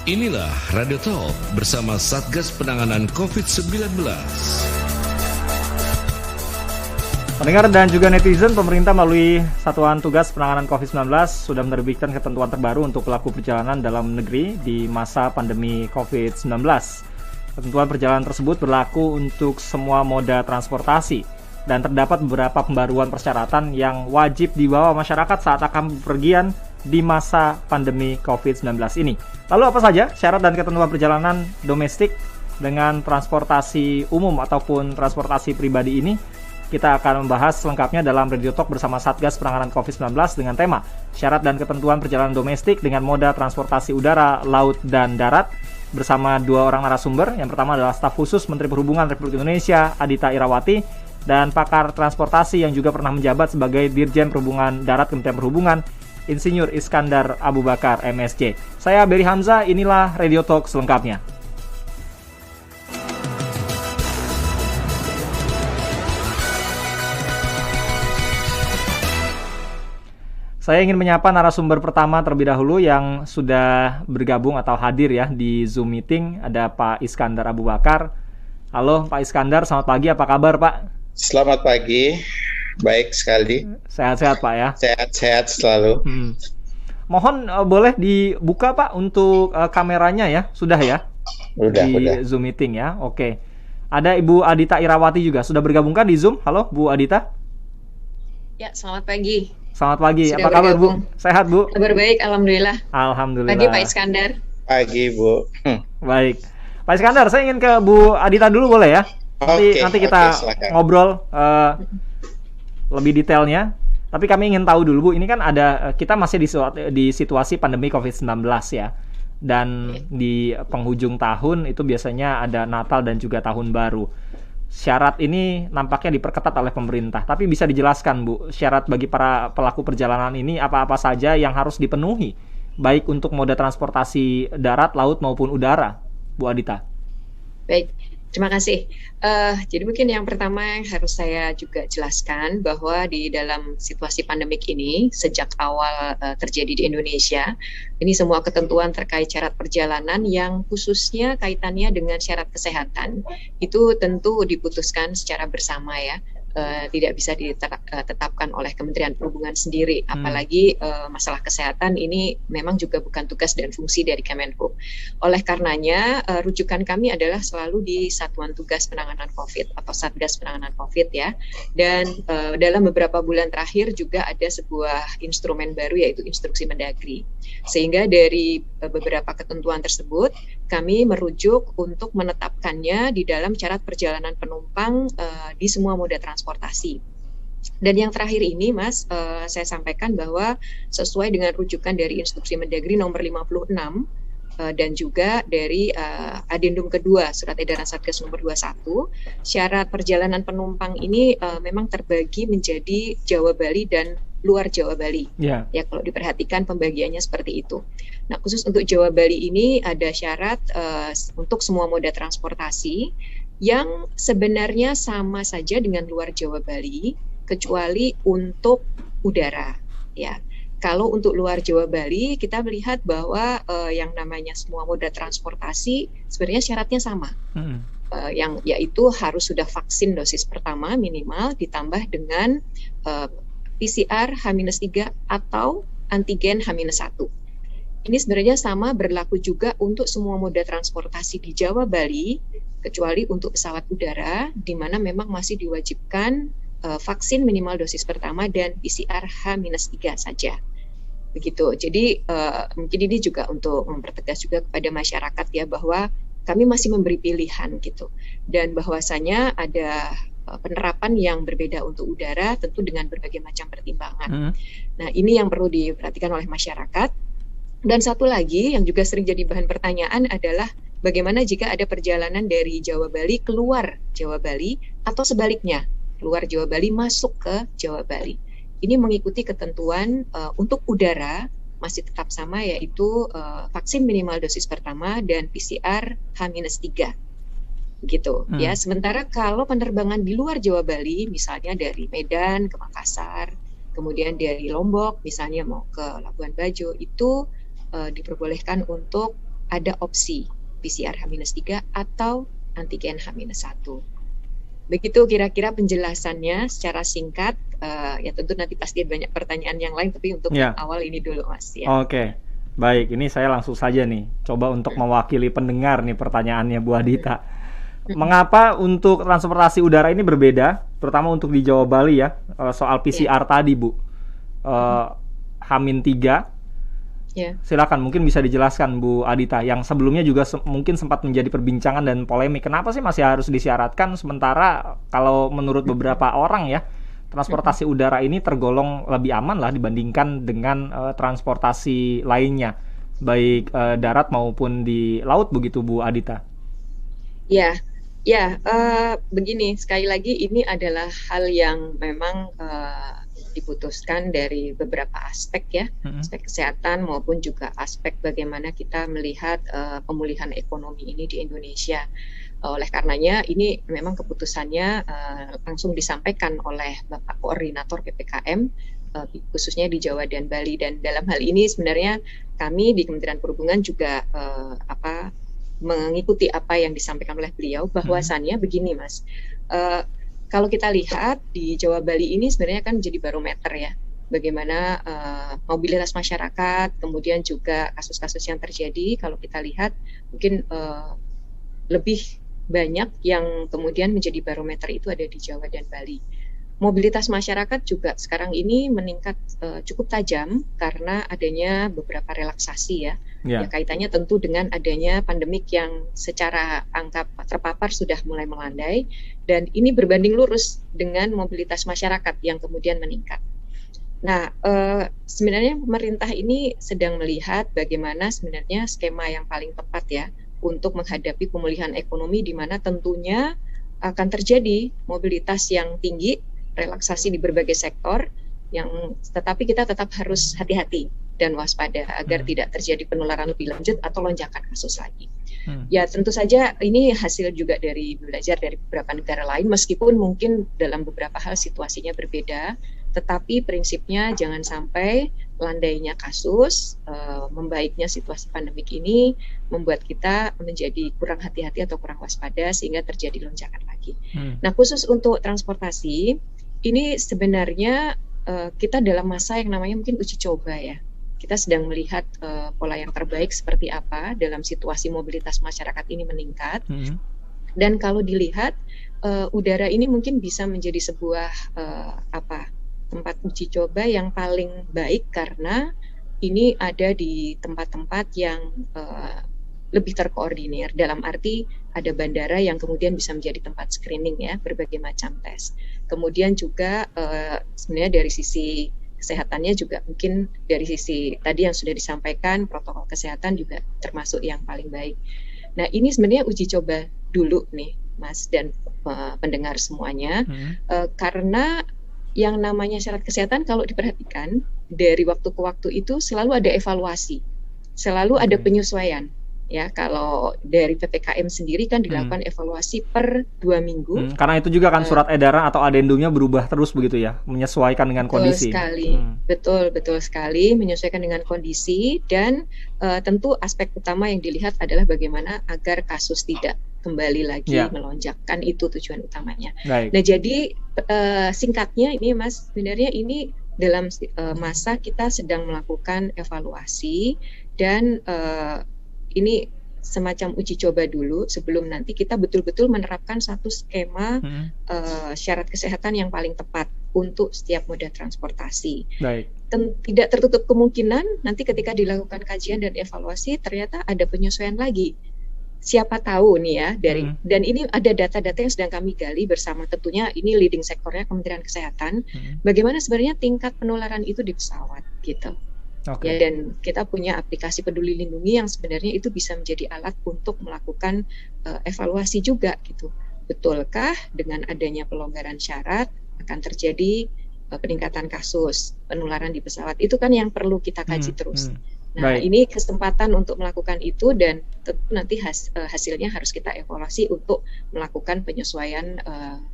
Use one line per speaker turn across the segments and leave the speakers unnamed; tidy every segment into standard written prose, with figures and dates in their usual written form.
Inilah Radio Talk bersama Satgas Penanganan COVID-19.
Pendengar dan juga netizen, pemerintah melalui Satuan Tugas Penanganan COVID-19 sudah menerbitkan ketentuan terbaru untuk pelaku perjalanan dalam negeri di masa pandemi COVID-19. Ketentuan perjalanan tersebut berlaku untuk semua moda transportasi dan terdapat beberapa pembaruan persyaratan yang wajib dibawa masyarakat saat akan bepergian di masa pandemi COVID-19 ini. Lalu apa saja syarat dan ketentuan perjalanan domestik dengan transportasi umum ataupun transportasi pribadi ini? Kita akan membahas lengkapnya dalam Radio Talk bersama Satgas Penanganan COVID-19 dengan tema syarat dan ketentuan perjalanan domestik dengan moda transportasi udara, laut, dan darat bersama dua orang narasumber. Yang pertama adalah staf khusus Menteri Perhubungan Republik Indonesia, Adhita Irawati, dan pakar transportasi yang juga pernah menjabat sebagai Dirjen Perhubungan Darat Kementerian Perhubungan, Insinyur Iskandar Abu Bakar, MSc. Saya Berry Hamzah, inilah Radio Talk selengkapnya. Saya ingin menyapa narasumber pertama terlebih dahulu yang sudah bergabung atau hadir ya di Zoom meeting. Ada Pak Iskandar Abu Bakar. Halo Pak Iskandar, selamat pagi. Apa kabar Pak?
Selamat pagi. Baik sekali.
Sehat-sehat Pak ya?
Sehat-sehat selalu.
Mohon boleh dibuka Pak untuk kameranya ya? Sudah ya?
Udah.
Zoom meeting ya? Oke. Ada Ibu Adhita Irawati juga. Sudah bergabungkan di Zoom? Halo Bu Adhita?
Ya, selamat pagi.
Selamat pagi.
Sudah
Apa kabar Bu?
bergabung.
Sehat Bu?
Kabar baik, Alhamdulillah.
Alhamdulillah.
Pagi Pak Iskandar.
Pagi Bu.
Baik. Pak Iskandar, saya ingin ke Bu Adhita dulu boleh ya? Nanti kita ngobrol lebih detailnya. Tapi kami ingin tahu dulu Bu, ini kan kita masih di situasi pandemi COVID-19 ya. Dan di penghujung tahun itu biasanya ada Natal dan juga Tahun Baru. Syarat ini nampaknya diperketat oleh pemerintah. Tapi bisa dijelaskan Bu, syarat bagi para pelaku perjalanan ini apa-apa saja yang harus dipenuhi, baik untuk moda transportasi darat, laut maupun udara, Bu Adhita?
Baik. Terima kasih. Jadi mungkin yang pertama yang harus saya juga jelaskan bahwa di dalam situasi pandemik ini sejak awal terjadi di Indonesia, ini semua ketentuan terkait syarat perjalanan yang khususnya kaitannya dengan syarat kesehatan itu tentu diputuskan secara bersama ya. Tidak bisa ditetapkan oleh Kementerian Perhubungan sendiri, apalagi masalah kesehatan ini memang juga bukan tugas dan fungsi dari Kemenhub. Oleh karenanya, rujukan kami adalah selalu di Satuan Tugas Penanganan COVID atau Satgas Penanganan COVID ya. Dan dalam beberapa bulan terakhir juga ada sebuah instrumen baru yaitu Instruksi Mendagri. Sehingga dari beberapa ketentuan tersebut, kami merujuk untuk menetapkannya di dalam syarat perjalanan penumpang di semua moda transportasi. Dan yang terakhir ini Mas, saya sampaikan bahwa sesuai dengan rujukan dari Instruksi Mendagri nomor 56 dan juga dari adendum kedua Surat Edaran Satgas nomor 21, syarat perjalanan penumpang ini memang terbagi menjadi Jawa Bali dan luar Jawa Bali. Ya kalau diperhatikan pembagiannya seperti itu. Nah, khusus untuk Jawa Bali ini ada syarat untuk semua moda transportasi yang sebenarnya sama saja dengan luar Jawa Bali kecuali untuk udara ya. Kalau untuk luar Jawa Bali kita melihat bahwa yang namanya semua moda transportasi sebenarnya syaratnya sama. Yang yaitu harus sudah vaksin dosis pertama minimal ditambah dengan PCR H-3 atau antigen H-1. Ini sebenarnya sama berlaku juga untuk semua moda transportasi di Jawa Bali, kecuali untuk pesawat udara, di mana memang masih diwajibkan vaksin minimal dosis pertama dan PCR H-3 saja. Begitu. Jadi mungkin ini juga untuk mempertegas juga kepada masyarakat ya bahwa kami masih memberi pilihan gitu. Dan bahwasanya ada penerapan yang berbeda untuk udara tentu dengan berbagai macam pertimbangan. Nah, ini yang perlu diperhatikan oleh masyarakat. Dan satu lagi yang juga sering jadi bahan pertanyaan adalah bagaimana jika ada perjalanan dari Jawa Bali keluar Jawa Bali atau sebaliknya, keluar Jawa Bali masuk ke Jawa Bali. Ini mengikuti ketentuan untuk udara masih tetap sama yaitu vaksin minimal dosis pertama dan PCR H-3. Gitu ya. Sementara kalau penerbangan di luar Jawa Bali misalnya dari Medan ke Makassar, kemudian dari Lombok misalnya mau ke Labuan Bajo itu diperbolehkan untuk ada opsi PCR H-3 atau antigen H-1. Begitu kira-kira penjelasannya secara singkat. Ya tentu nanti pasti banyak pertanyaan yang lain, tapi untuk awal ini dulu Mas ya.
Oke. Baik, ini saya langsung saja nih coba untuk mewakili pendengar nih pertanyaannya Bu Adita. Mengapa untuk transportasi udara ini berbeda, terutama untuk di Jawa Bali ya, soal PCR tadi Bu, H-3, silakan mungkin bisa dijelaskan Bu Adita, yang sebelumnya juga mungkin sempat menjadi perbincangan dan polemik, kenapa sih masih harus disyaratkan, sementara kalau menurut beberapa orang ya, transportasi udara ini tergolong lebih aman lah dibandingkan dengan transportasi lainnya, baik darat maupun di laut, begitu Bu Adita?
Ya, begini, sekali lagi ini adalah hal yang memang diputuskan dari beberapa aspek ya, aspek kesehatan maupun juga aspek bagaimana kita melihat pemulihan ekonomi ini di Indonesia. Oleh karenanya ini memang keputusannya langsung disampaikan oleh Bapak Koordinator PPKM khususnya di Jawa dan Bali, dan dalam hal ini sebenarnya kami di Kementerian Perhubungan juga mengikuti apa yang disampaikan oleh beliau, bahwasannya begini Mas, kalau kita lihat di Jawa Bali ini sebenarnya kan jadi barometer ya, bagaimana mobilitas masyarakat, kemudian juga kasus-kasus yang terjadi. Kalau kita lihat mungkin lebih banyak yang kemudian menjadi barometer itu ada di Jawa dan Bali. Mobilitas masyarakat juga sekarang ini meningkat cukup tajam karena adanya beberapa relaksasi ya. Ya, kaitannya tentu dengan adanya pandemik yang secara angka terpapar sudah mulai melandai, dan ini berbanding lurus dengan mobilitas masyarakat yang kemudian meningkat. Nah, sebenarnya pemerintah ini sedang melihat bagaimana sebenarnya skema yang paling tepat ya untuk menghadapi pemulihan ekonomi, di mana tentunya akan terjadi mobilitas yang tinggi, relaksasi di berbagai sektor, tetapi kita tetap harus hati-hati dan waspada agar tidak terjadi penularan lebih lanjut atau lonjakan kasus lagi. Ya tentu saja ini hasil juga dari belajar dari beberapa negara lain, meskipun mungkin dalam beberapa hal situasinya berbeda, tetapi prinsipnya jangan sampai landainya kasus, membaiknya situasi pandemik ini membuat kita menjadi kurang hati-hati atau kurang waspada sehingga terjadi lonjakan lagi. Nah, khusus untuk transportasi ini sebenarnya kita dalam masa yang namanya mungkin uji coba ya. Kita sedang melihat pola yang terbaik seperti apa dalam situasi mobilitas masyarakat ini meningkat. Dan kalau dilihat udara ini mungkin bisa menjadi sebuah tempat uji coba yang paling baik, karena ini ada di tempat-tempat yang lebih terkoordinir, dalam arti ada bandara yang kemudian bisa menjadi tempat screening ya, berbagai macam tes. Kemudian juga sebenarnya dari sisi kesehatannya juga mungkin dari sisi tadi yang sudah disampaikan, protokol kesehatan juga termasuk yang paling baik. Nah, ini sebenarnya uji coba dulu nih Mas dan pendengar semuanya, karena yang namanya syarat kesehatan kalau diperhatikan dari waktu ke waktu itu selalu ada evaluasi, selalu ada penyesuaian. Ya, kalau dari PPKM sendiri kan dilakukan evaluasi per 2 minggu.
Karena itu juga kan surat edaran atau adendumnya berubah terus begitu ya, menyesuaikan dengan kondisi.
Betul sekali, menyesuaikan dengan kondisi, dan tentu aspek utama yang dilihat adalah bagaimana agar kasus tidak kembali lagi melonjak, kan itu tujuan utamanya. Nah, jadi singkatnya ini Mas, sebenarnya ini dalam masa kita sedang melakukan evaluasi, dan ini semacam uji coba dulu sebelum nanti kita betul-betul menerapkan satu skema syarat kesehatan yang paling tepat untuk setiap moda transportasi. Tidak tertutup kemungkinan nanti ketika dilakukan kajian dan evaluasi ternyata ada penyesuaian lagi. Siapa tahu nih ya dan ini ada data-data yang sedang kami gali bersama, tentunya ini leading sektornya Kementerian Kesehatan, bagaimana sebenarnya tingkat penularan itu di pesawat gitu. Ya, dan kita punya aplikasi Peduli Lindungi yang sebenarnya itu bisa menjadi alat untuk melakukan evaluasi juga gitu. Betulkah dengan adanya pelonggaran syarat akan terjadi peningkatan kasus penularan di pesawat? Itu kan yang perlu kita kaji terus. Nah,
Baik.
ini kesempatan untuk melakukan itu dan tentu nanti hasilnya harus kita evaluasi untuk melakukan penyesuaian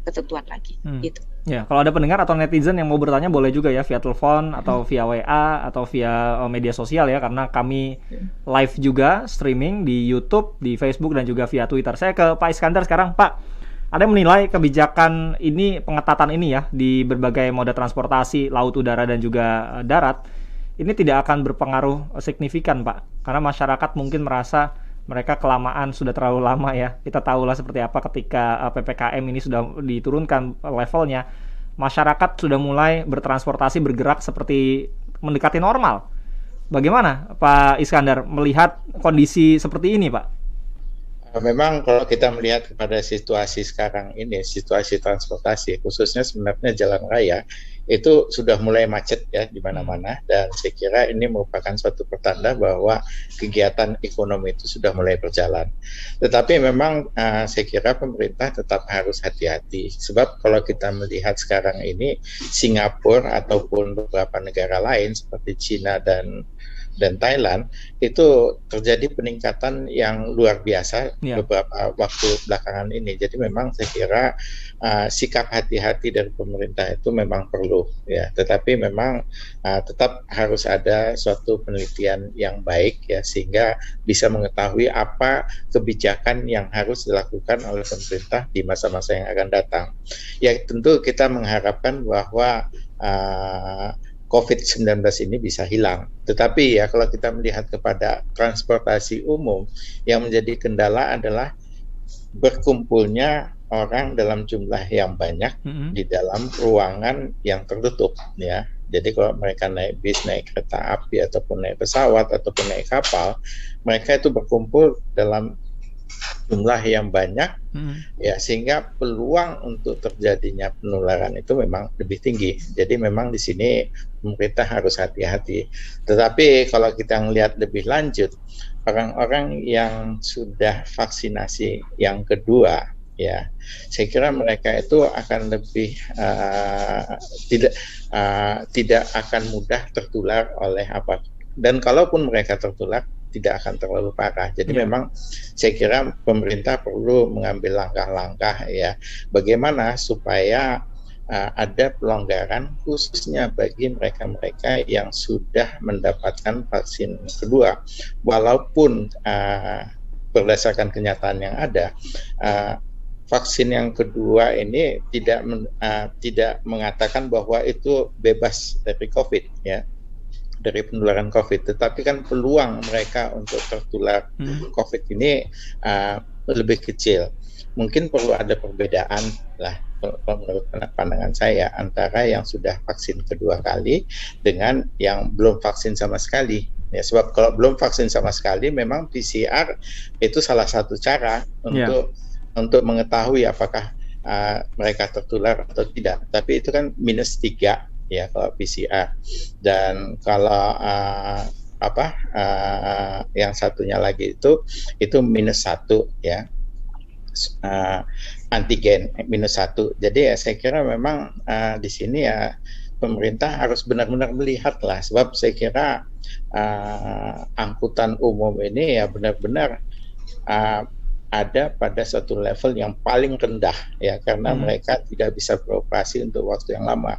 ketentuan lagi. Gitu.
Ya, kalau ada pendengar atau netizen yang mau bertanya boleh juga ya via telepon atau via WA atau via media sosial ya, karena kami live juga streaming di YouTube, di Facebook dan juga via Twitter. Saya ke Pak Iskandar sekarang, Pak. Ada yang menilai kebijakan ini, pengetatan ini ya di berbagai moda transportasi, laut, udara dan juga darat, ini tidak akan berpengaruh signifikan, Pak. Karena masyarakat mungkin merasa mereka kelamaan, sudah terlalu lama ya. Kita tahulah seperti apa ketika PPKM ini sudah diturunkan levelnya. Masyarakat sudah mulai bertransportasi, bergerak seperti mendekati normal. Bagaimana Pak Iskandar melihat kondisi seperti ini, Pak?
Memang kalau kita melihat kepada situasi sekarang ini, situasi transportasi, khususnya sebenarnya jalan raya, itu sudah mulai macet ya di mana-mana, dan saya kira ini merupakan suatu pertanda bahwa kegiatan ekonomi itu sudah mulai berjalan. Tetapi memang saya kira pemerintah tetap harus hati-hati, sebab kalau kita melihat sekarang ini, Singapura ataupun beberapa negara lain seperti China dan Thailand itu terjadi peningkatan yang luar biasa beberapa waktu belakangan ini. Jadi memang saya kira sikap hati-hati dari pemerintah itu memang perlu ya. Tetapi memang tetap harus ada suatu penelitian yang baik ya, sehingga bisa mengetahui apa kebijakan yang harus dilakukan oleh pemerintah di masa-masa yang akan datang. Ya tentu kita mengharapkan bahwa COVID-19 ini bisa hilang. Tetapi ya kalau kita melihat kepada transportasi umum, yang menjadi kendala adalah berkumpulnya orang dalam jumlah yang banyak di dalam ruangan yang tertutup ya. Jadi kalau mereka naik bis, naik kereta api, ataupun naik pesawat, ataupun naik kapal, mereka itu berkumpul dalam jumlah yang banyak ya, sehingga peluang untuk terjadinya penularan itu memang lebih tinggi. Jadi memang di sini pemerintah harus hati-hati. Tetapi kalau kita melihat lebih lanjut, orang-orang yang sudah vaksinasi yang kedua ya, saya kira mereka itu akan lebih tidak akan mudah tertular oleh apa. Dan kalaupun mereka tertular, tidak akan terlalu parah. Jadi memang saya kira pemerintah perlu mengambil langkah-langkah ya, bagaimana supaya ada pelonggaran khususnya bagi mereka-mereka yang sudah mendapatkan vaksin kedua. Walaupun berdasarkan kenyataan yang ada, vaksin yang kedua ini tidak mengatakan bahwa itu bebas dari COVID ya, dari penularan COVID, tetapi kan peluang mereka untuk tertular COVID ini lebih kecil. Mungkin perlu ada perbedaan lah menurut pandangan saya antara yang sudah vaksin kedua kali dengan yang belum vaksin sama sekali. Ya, sebab kalau belum vaksin sama sekali, memang PCR itu salah satu cara untuk mengetahui apakah mereka tertular atau tidak. Tapi itu kan -3. Ya kalau PCR, dan kalau yang satunya lagi itu -1 ya, antigen -1. Jadi ya saya kira memang di sini ya pemerintah harus benar-benar melihat lah, sebab saya kira angkutan umum ini ya benar-benar ada pada satu level yang paling rendah ya, karena mereka tidak bisa beroperasi untuk waktu yang lama.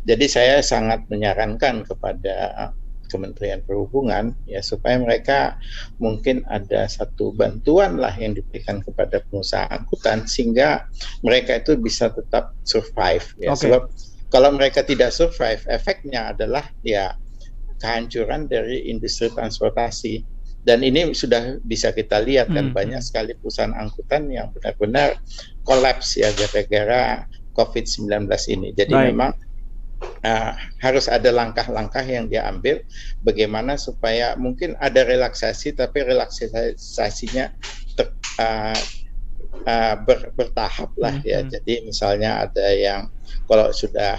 Jadi saya sangat menyarankan kepada Kementerian Perhubungan ya, supaya mereka mungkin ada satu bantuan lah yang diberikan kepada pengusaha angkutan sehingga mereka itu bisa tetap survive ya. Sebab kalau mereka tidak survive, efeknya adalah ya kehancuran dari industri transportasi. Dan ini sudah bisa kita lihat kan, banyak sekali perusahaan angkutan yang benar-benar kolaps ya gara-gara COVID-19 ini. Jadi memang harus ada langkah-langkah yang diambil bagaimana supaya mungkin ada relaksasi, tapi relaksasinya bertahap lah ya. Jadi misalnya ada yang kalau sudah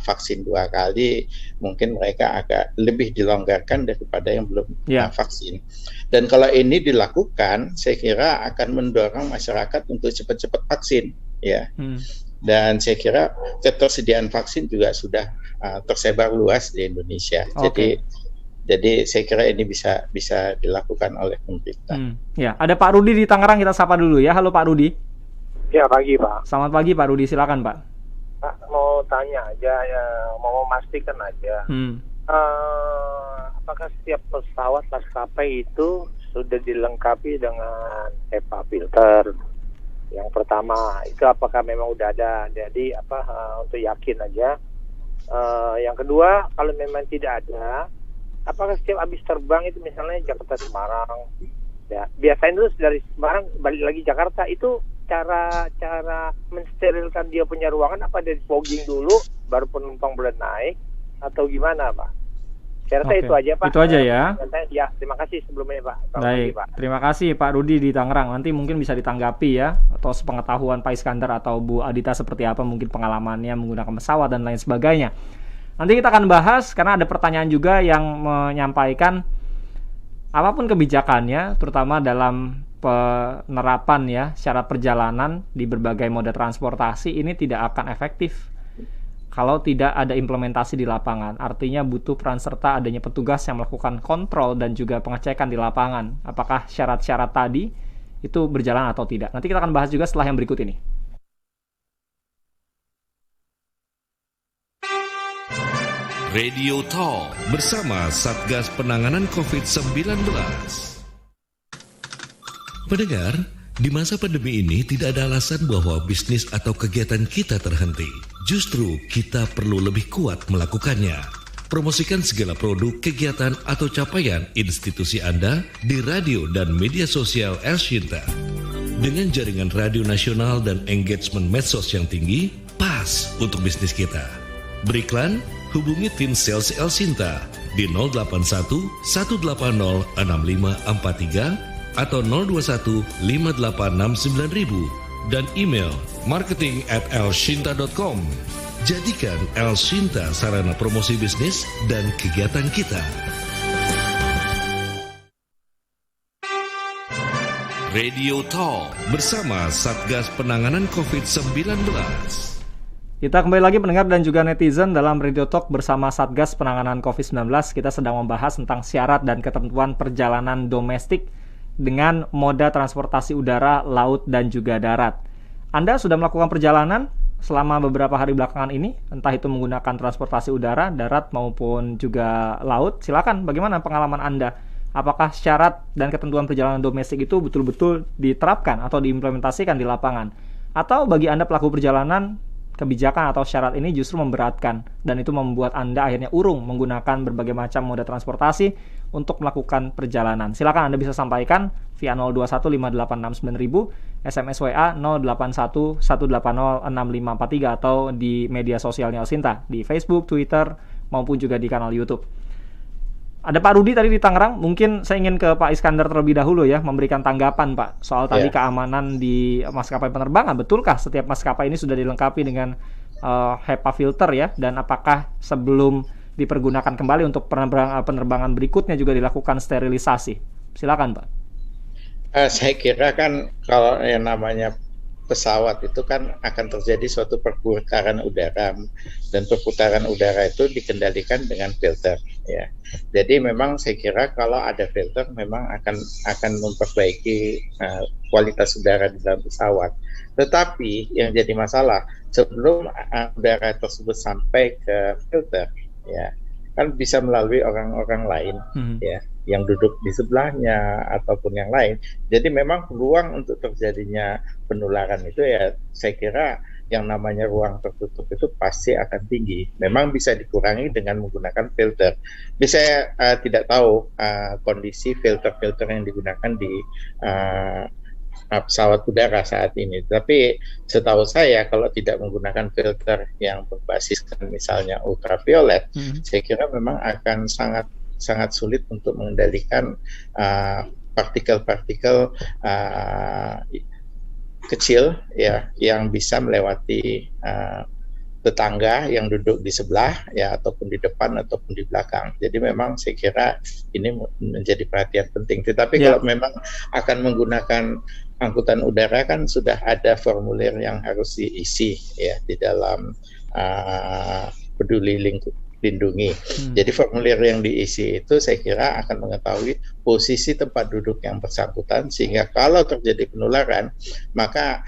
vaksin 2 kali, mungkin mereka agak lebih dilonggarkan daripada yang belum vaksin. Dan kalau ini dilakukan, saya kira akan mendorong masyarakat untuk cepat-cepat vaksin ya. Dan saya kira ketersediaan vaksin juga sudah tersebar luas di Indonesia. Jadi Jadi saya kira ini bisa dilakukan oleh pemerintah.
Ya, ada Pak Rudi di Tangerang, kita sapa dulu ya. Halo Pak Rudi.
Ya, pagi Pak.
Selamat pagi Pak Rudi, silakan Pak.
Pak, mau tanya aja ya, mau memastikan aja. Apakah setiap pesawat maskapai itu sudah dilengkapi dengan HEPA filter? Yang pertama itu apakah memang udah ada? Jadi untuk yakin aja. Yang kedua, kalau memang tidak ada, apakah setiap habis terbang itu misalnya Jakarta Semarang, ya biasanya itu dari Semarang balik lagi Jakarta, itu cara mensterilkan dia punya ruangan apa dari fogging dulu baru penumpang boleh naik atau gimana Pak? Saya rasa itu aja Pak.
Itu aja ya.
Ya, terima kasih sebelumnya Pak.
Baik,
Pak.
Terima kasih Pak Rudi di Tangerang. Nanti mungkin bisa ditanggapi ya, atau sepengetahuan Pak Iskandar atau Bu Adita seperti apa mungkin pengalamannya menggunakan pesawat dan lain sebagainya. Nanti kita akan bahas karena ada pertanyaan juga yang menyampaikan apapun kebijakannya, terutama dalam penerapan ya syarat perjalanan di berbagai moda transportasi ini tidak akan efektif kalau tidak ada implementasi di lapangan. Artinya butuh peran serta adanya petugas yang melakukan kontrol dan juga pengecekan di lapangan. Apakah syarat-syarat tadi itu berjalan atau tidak. Nanti kita akan bahas juga setelah yang berikut ini.
Radio Talk bersama Satgas Penanganan COVID-19. Pendengar, di masa pandemi ini tidak ada alasan bahwa bisnis atau kegiatan kita terhenti. Justru kita perlu lebih kuat melakukannya. Promosikan segala produk, kegiatan, atau capaian institusi Anda di radio dan media sosial El Shinta. Dengan jaringan radio nasional dan engagement medsos yang tinggi, pas untuk bisnis kita. Beriklan, hubungi tim sales El Shinta di 081 180 6543 atau 021 586 9000 dan email marketing@elshinta.com. Jadikan El Shinta sarana promosi bisnis dan kegiatan kita. Radio Talk bersama Satgas Penanganan COVID-19.
Kita kembali lagi pendengar dan juga netizen dalam Radio Talk bersama Satgas Penanganan COVID-19. Kita sedang membahas tentang syarat dan ketentuan perjalanan domestik dengan moda transportasi udara, laut, dan juga darat. Anda sudah melakukan perjalanan selama beberapa hari belakangan ini, entah itu menggunakan transportasi udara, darat, maupun juga laut. Silakan, bagaimana pengalaman Anda? Apakah syarat dan ketentuan perjalanan domestik itu betul-betul diterapkan atau diimplementasikan di lapangan? Atau bagi Anda pelaku perjalanan, kebijakan atau syarat ini justru memberatkan dan itu membuat Anda akhirnya urung menggunakan berbagai macam moda transportasi untuk melakukan perjalanan. Silakan Anda bisa sampaikan via 0215869.000, SMS WA 0811806543 atau di media sosialnya El Shinta, di Facebook, Twitter, maupun juga di kanal YouTube. Ada Pak Rudi tadi di Tangerang, mungkin saya ingin ke Pak Iskandar terlebih dahulu ya, memberikan tanggapan Pak, soal tadi keamanan di maskapai penerbangan. Betulkah setiap maskapai ini sudah dilengkapi dengan HEPA filter ya, dan apakah sebelum dipergunakan kembali untuk penerbangan berikutnya juga dilakukan sterilisasi? Silakan Pak.
Saya kira kan kalau yang namanya pesawat itu kan akan terjadi suatu perputaran udara, dan perputaran udara itu dikendalikan dengan filter ya. Jadi memang saya kira kalau ada filter memang akan memperbaiki kualitas udara di dalam pesawat. Tetapi yang jadi masalah sebelum udara tersebut sampai ke filter ya, kan bisa melalui orang-orang lain ya, yang duduk di sebelahnya ataupun yang lain. Jadi memang peluang untuk terjadinya penularan itu ya saya kira yang namanya ruang tertutup itu pasti akan tinggi. Memang bisa dikurangi dengan menggunakan filter. Saya tidak tahu kondisi filter-filter yang digunakan di pesawat udara saat ini. Tapi setahu saya kalau tidak menggunakan filter yang berbasis misalnya ultraviolet, saya kira memang akan sangat sulit untuk mengendalikan partikel-partikel kecil ya yang bisa melewati tetangga yang duduk di sebelah ya, ataupun di depan ataupun di belakang. Jadi memang saya kira ini menjadi perhatian penting. Tetapi kalau memang akan menggunakan angkutan udara kan sudah ada formulir yang harus diisi ya di dalam peduli lindungi. Jadi formulir yang diisi itu saya kira akan mengetahui posisi tempat duduk yang bersangkutan, sehingga kalau terjadi penularan maka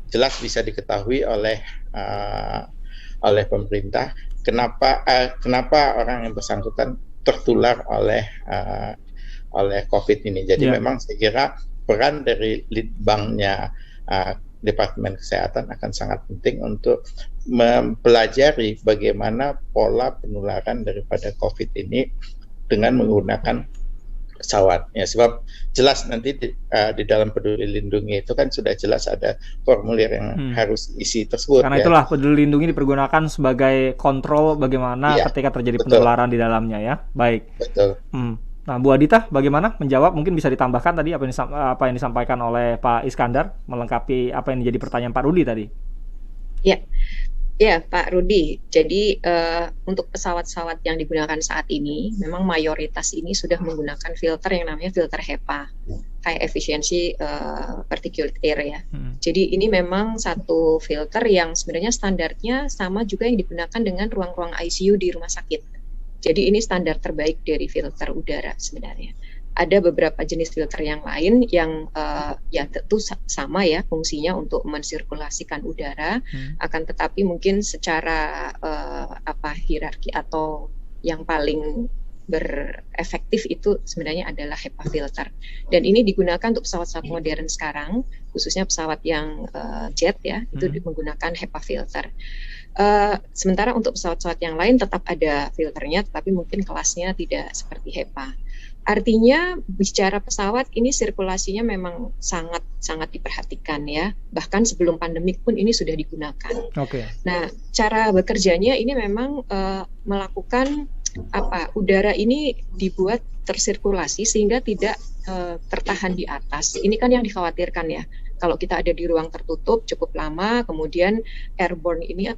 jelas bisa diketahui oleh pemerintah kenapa orang yang bersangkutan tertular oleh COVID ini. Jadi memang saya kira peran dari Litbangnya Departemen Kesehatan akan sangat penting untuk mempelajari bagaimana pola penularan daripada COVID ini dengan menggunakan pesawat. Ya, sebab jelas nanti di dalam Peduli Lindungi itu kan sudah jelas ada formulir yang harus isi tersebut.
Karena itulah Peduli Lindungi dipergunakan sebagai kontrol bagaimana ketika terjadi penularan di dalamnya ya. Baik.
Betul.
Nah, Bu Adita, bagaimana menjawab? Mungkin bisa ditambahkan tadi apa yang disampaikan oleh Pak Iskandar, melengkapi apa yang menjadi pertanyaan Pak Rudi tadi.
Ya, Pak Rudi. Jadi untuk pesawat-pesawat yang digunakan saat ini, memang mayoritas ini sudah menggunakan filter yang namanya filter HEPA, High Efficiency Particulate Air ya. Jadi ini memang satu filter yang sebenarnya standarnya sama juga yang digunakan dengan ruang-ruang ICU di rumah sakit. Jadi ini standar terbaik dari filter udara sebenarnya. Ada beberapa jenis filter yang lain yang ya tentu sama ya fungsinya untuk mensirkulasikan udara, akan tetapi mungkin secara hierarki atau yang paling berefektif itu sebenarnya adalah HEPA filter. Dan ini digunakan untuk pesawat-pesawat modern sekarang, khususnya pesawat yang jet ya, itu menggunakan HEPA filter. Sementara untuk pesawat-pesawat yang lain tetap ada filternya, tetapi mungkin kelasnya tidak seperti HEPA. Artinya bicara pesawat ini sirkulasinya memang sangat diperhatikan ya. Bahkan sebelum pandemik pun ini sudah digunakan. Nah, cara bekerjanya ini memang melakukan udara ini dibuat tersirkulasi sehingga tidak tertahan di atas. Ini kan yang dikhawatirkan ya. Kalau kita ada di ruang tertutup cukup lama, kemudian airborne ini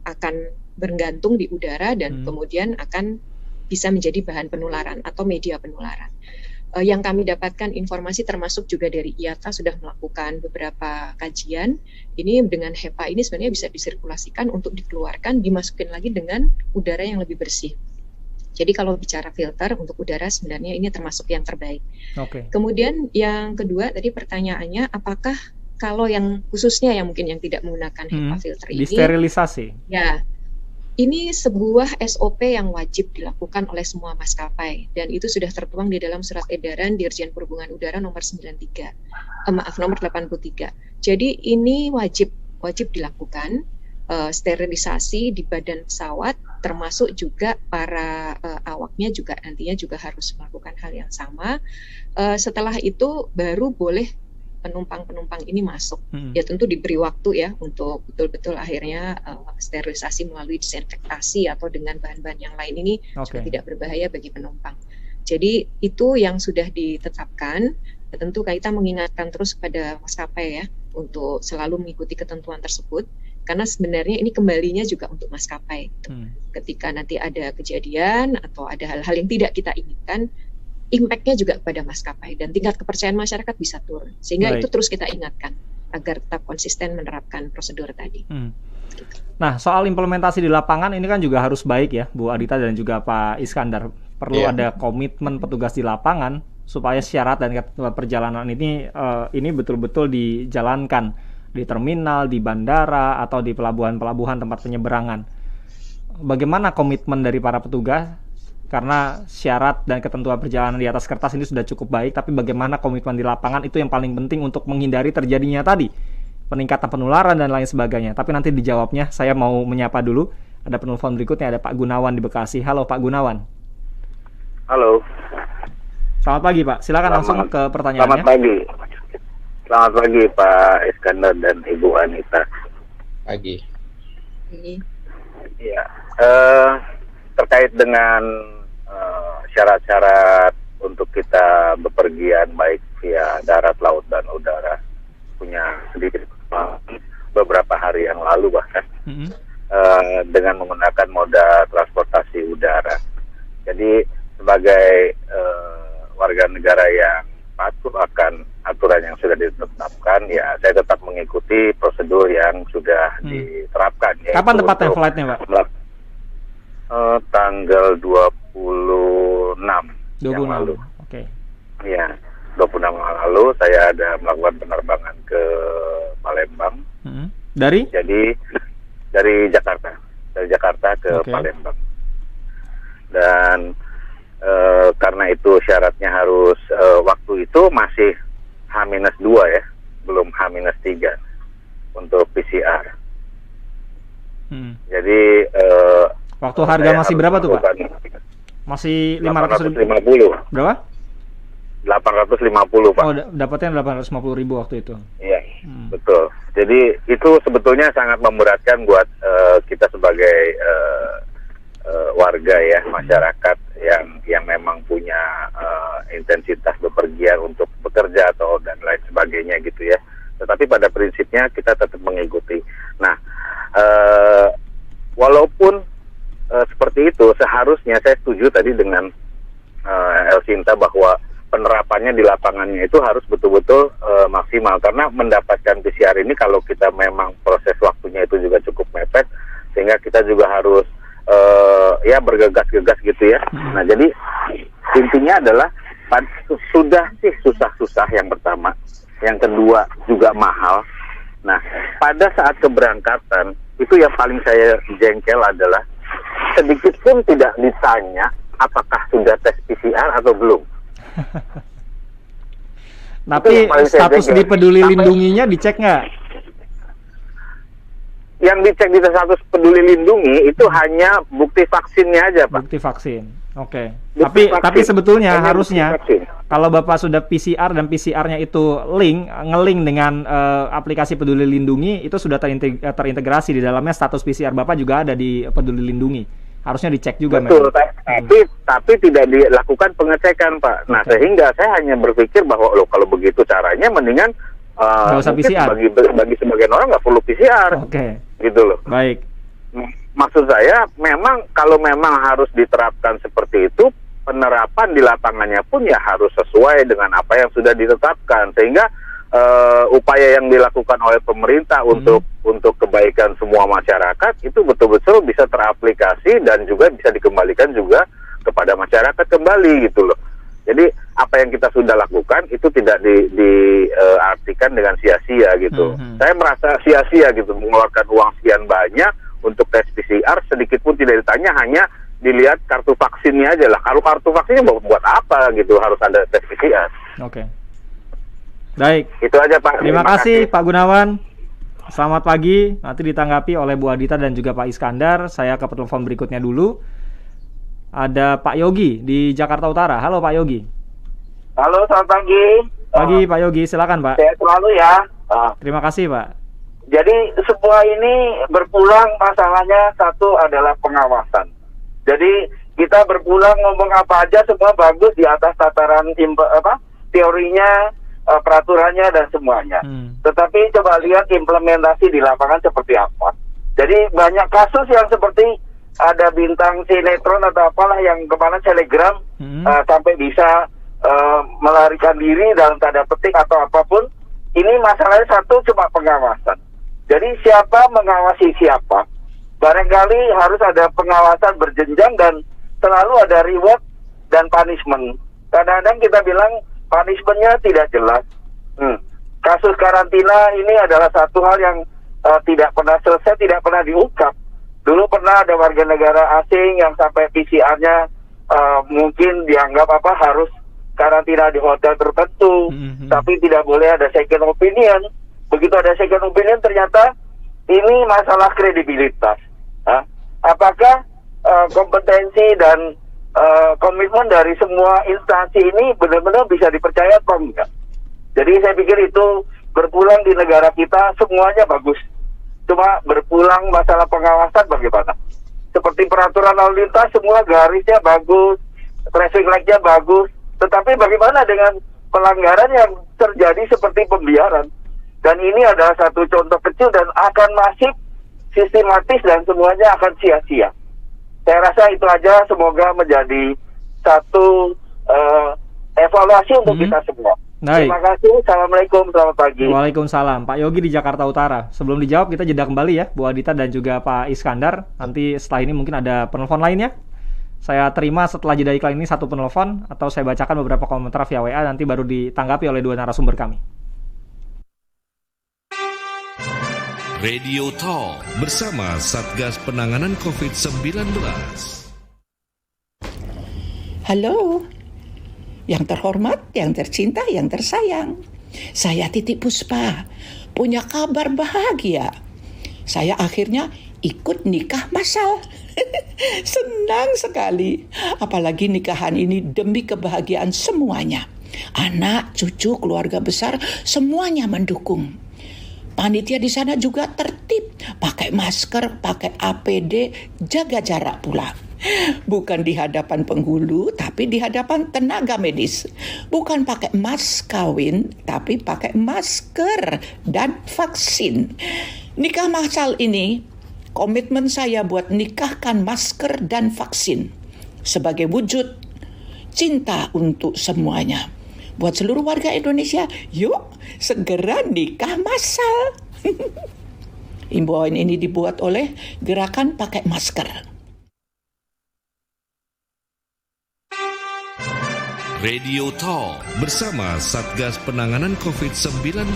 akan bergantung di udara dan kemudian akan bisa menjadi bahan penularan atau media penularan. Yang kami dapatkan informasi termasuk juga dari IATA sudah melakukan beberapa kajian. Ini dengan HEPA ini sebenarnya bisa disirkulasikan untuk dikeluarkan, dimasukin lagi dengan udara yang lebih bersih. Jadi kalau bicara filter untuk udara sebenarnya ini termasuk yang terbaik. Kemudian yang kedua tadi pertanyaannya, apakah kalau yang khususnya yang mungkin yang tidak menggunakan HEPA filter ini
disterilisasi? Ya,
ini sebuah SOP yang wajib dilakukan oleh semua maskapai dan itu sudah tertuang di dalam surat edaran Dirjen Perhubungan Udara nomor 83. Jadi ini wajib dilakukan. Sterilisasi di badan pesawat, termasuk juga para awaknya juga nantinya juga harus melakukan hal yang sama. Setelah itu baru boleh penumpang-penumpang ini masuk. Ya tentu diberi waktu ya untuk betul-betul akhirnya sterilisasi melalui disinfektasi atau dengan bahan-bahan yang lain ini supaya tidak berbahaya bagi penumpang. Jadi itu yang sudah ditetapkan. Ya, tentu kita mengingatkan terus kepada maskapai ya untuk selalu mengikuti ketentuan tersebut. Karena sebenarnya ini kembalinya juga untuk maskapai. Ketika nanti ada kejadian atau ada hal-hal yang tidak kita inginkan, impact-nya juga kepada maskapai dan tingkat kepercayaan masyarakat bisa turun. Sehingga itu terus kita ingatkan agar tetap konsisten menerapkan prosedur tadi.
Nah, soal implementasi di lapangan ini kan juga harus baik ya, Bu Adita dan juga Pak Iskandar. Perlu ada komitmen petugas di lapangan supaya syarat dan ketentuan perjalanan ini betul-betul dijalankan di terminal, di bandara, atau di pelabuhan-pelabuhan tempat penyeberangan. Bagaimana komitmen dari para petugas? Karena syarat dan ketentuan perjalanan di atas kertas ini sudah cukup baik, tapi bagaimana komitmen di lapangan itu yang paling penting untuk menghindari terjadinya tadi peningkatan penularan dan lain sebagainya. Tapi nanti dijawabnya, saya mau menyapa dulu. Ada penelpon berikutnya, ada Pak Gunawan di Bekasi. Halo Pak Gunawan.
Halo.
Selamat pagi Pak, silakan langsung ke pertanyaannya.
Selamat pagi Pak Iskandar dan Ibu Anita.
Pagi.
Ya, terkait dengan syarat-syarat untuk kita bepergian baik via darat, laut dan udara, punya sedikit beberapa hari yang lalu bahkan dengan menggunakan moda transportasi udara. Jadi sebagai warga negara yang patuh akan aturan yang sudah ditetapkan, ya saya tetap mengikuti prosedur yang sudah diterapkan.
Kapan tepatnya flightnya Pak?
Tanggal 26 yang lalu.
Oke.
Ya, 26 lalu saya ada melakukan penerbangan ke Palembang.
Dari?
Jadi dari Jakarta ke Palembang. Dan karena itu syaratnya harus waktu itu masih H-2 ya, belum H-3 untuk PCR. Jadi
waktu harga masih berapa tuh, Pak? Masih
850.
Berapa?
850, Pak.
Oh, dapatnya 850.000 waktu itu.
Iya, betul. Jadi itu sebetulnya sangat memberatkan buat kita sebagai warga ya, masyarakat yang memang punya intensitas bepergian untuk bekerja atau dan lain sebagainya gitu ya. Tetapi pada prinsipnya kita tetap mengikuti. Nah, walaupun seperti itu, seharusnya saya setuju tadi dengan Elsinta bahwa penerapannya di lapangannya itu harus betul-betul maksimal, karena mendapatkan PCR ini kalau kita memang proses waktunya itu juga cukup mepet, sehingga kita juga harus ya bergegas-gegas gitu ya. Nah, jadi intinya adalah sudah sih susah-susah yang pertama, yang kedua juga mahal. Nah, pada saat keberangkatan itu yang paling saya jengkel adalah sedikit pun tidak ditanya apakah sudah tes PCR atau belum.
Tapi status di Peduli Lindunginya dicek nggak?
Yang dicek di status Peduli Lindungi itu hanya bukti vaksinnya aja, Pak.
Bukti vaksin, oke. Tapi sebetulnya hanya harusnya kalau Bapak sudah PCR dan PCR-nya itu ngelink dengan aplikasi Peduli Lindungi, itu sudah terintegrasi di dalamnya, status PCR Bapak juga ada di Peduli Lindungi. Harusnya dicek juga.
Betul, tapi tidak dilakukan pengecekan, Pak. Nah, sehingga saya hanya berpikir bahwa kalau begitu caranya mendingan
nggak usah PCR.
Bagi sebagian orang nggak perlu PCR.
Oke.
Gitu loh.
Baik.
Maksud saya, memang kalau memang harus diterapkan seperti itu, penerapan di lapangannya pun ya harus sesuai dengan apa yang sudah ditetapkan, sehingga upaya yang dilakukan oleh pemerintah untuk kebaikan semua masyarakat itu betul-betul bisa teraplikasi dan juga bisa dikembalikan juga kepada masyarakat kembali gitu loh. Jadi apa yang kita sudah lakukan itu tidak diartikan dengan sia-sia gitu. Saya merasa sia-sia gitu mengeluarkan uang sekian banyak untuk tes PCR, sedikit pun tidak ditanya, hanya dilihat kartu vaksinnya aja lah. Kalau kartu vaksinnya buat apa gitu harus ada tes PCR.
Oke. Baik.
Itu aja, Pak.
Terima kasih Pak Gunawan. Selamat pagi. Nanti ditanggapi oleh Bu Adita dan juga Pak Iskandar. Saya ke telepon berikutnya dulu. Ada Pak Yogi di Jakarta Utara. Halo Pak Yogi.
Halo, selamat pagi.
Pagi Pak Yogi, silakan Pak.
Sehat selalu ya.
Terima kasih Pak.
Jadi semua ini berpulang, masalahnya satu adalah pengawasan. Jadi kita berpulang ngomong apa aja semua bagus di atas tataran teorinya, peraturannya dan semuanya. Tetapi coba lihat implementasi di lapangan seperti apa. Jadi banyak kasus yang seperti ada bintang sinetron atau apalah yang kemana telegram sampai bisa melarikan diri dalam tanda petik atau apapun. Ini masalahnya satu cuma pengawasan. Jadi siapa mengawasi siapa? Barangkali harus ada pengawasan berjenjang dan selalu ada reward dan punishment. Kadang-kadang kita bilang punishment-nya tidak jelas. Kasus karantina ini adalah satu hal yang tidak pernah selesai, tidak pernah diungkap. Dulu pernah ada warga negara asing yang sampai PCR-nya mungkin dianggap harus karantina di hotel tertentu, tapi tidak boleh ada second opinion. Begitu ada second opinion, ternyata ini masalah kredibilitas. Apakah kompetensi dan komitmen dari semua instansi ini benar-benar bisa dipercaya atau enggak? Jadi saya pikir itu berpulang di negara kita semuanya bagus. Cuma berpulang masalah pengawasan bagaimana? Seperti peraturan lalu lintas semua garisnya bagus, traffic light-nya bagus, tetapi bagaimana dengan pelanggaran yang terjadi seperti pembiaran? Dan ini adalah satu contoh kecil dan akan masif, sistematis dan semuanya akan sia-sia. Saya rasa itu aja, semoga menjadi satu evaluasi untuk kita semua.
Baik.
Terima kasih. Assalamualaikum. Selamat pagi.
Waalaikumsalam. Pak Yogi di Jakarta Utara. Sebelum dijawab, kita jeda kembali ya, Bu Adita dan juga Pak Iskandar. Nanti setelah ini mungkin ada penelpon lainnya. Saya terima setelah jeda iklan ini satu penelpon, atau saya bacakan beberapa komentar via WA, nanti baru ditanggapi oleh dua narasumber kami.
Radio Talk bersama Satgas Penanganan COVID-19.
Halo, yang terhormat, yang tercinta, yang tersayang. Saya Titi Puspa, punya kabar bahagia. Saya akhirnya ikut nikah massal. Senang sekali. Apalagi nikahan ini demi kebahagiaan semuanya. Anak, cucu, keluarga besar, semuanya mendukung. Panitia di sana juga tertib, pakai masker, pakai APD, jaga jarak pula. Bukan di hadapan penghulu, tapi di hadapan tenaga medis. Bukan pakai mas kawin, tapi pakai masker dan vaksin. Nikah massal ini, komitmen saya buat nikahkan masker dan vaksin. Sebagai wujud cinta untuk semuanya. Buat seluruh warga Indonesia, yuk segera nikah massal. Himbauan ini dibuat oleh Gerakan Pakai Masker.
Radio Talk bersama Satgas Penanganan COVID-19.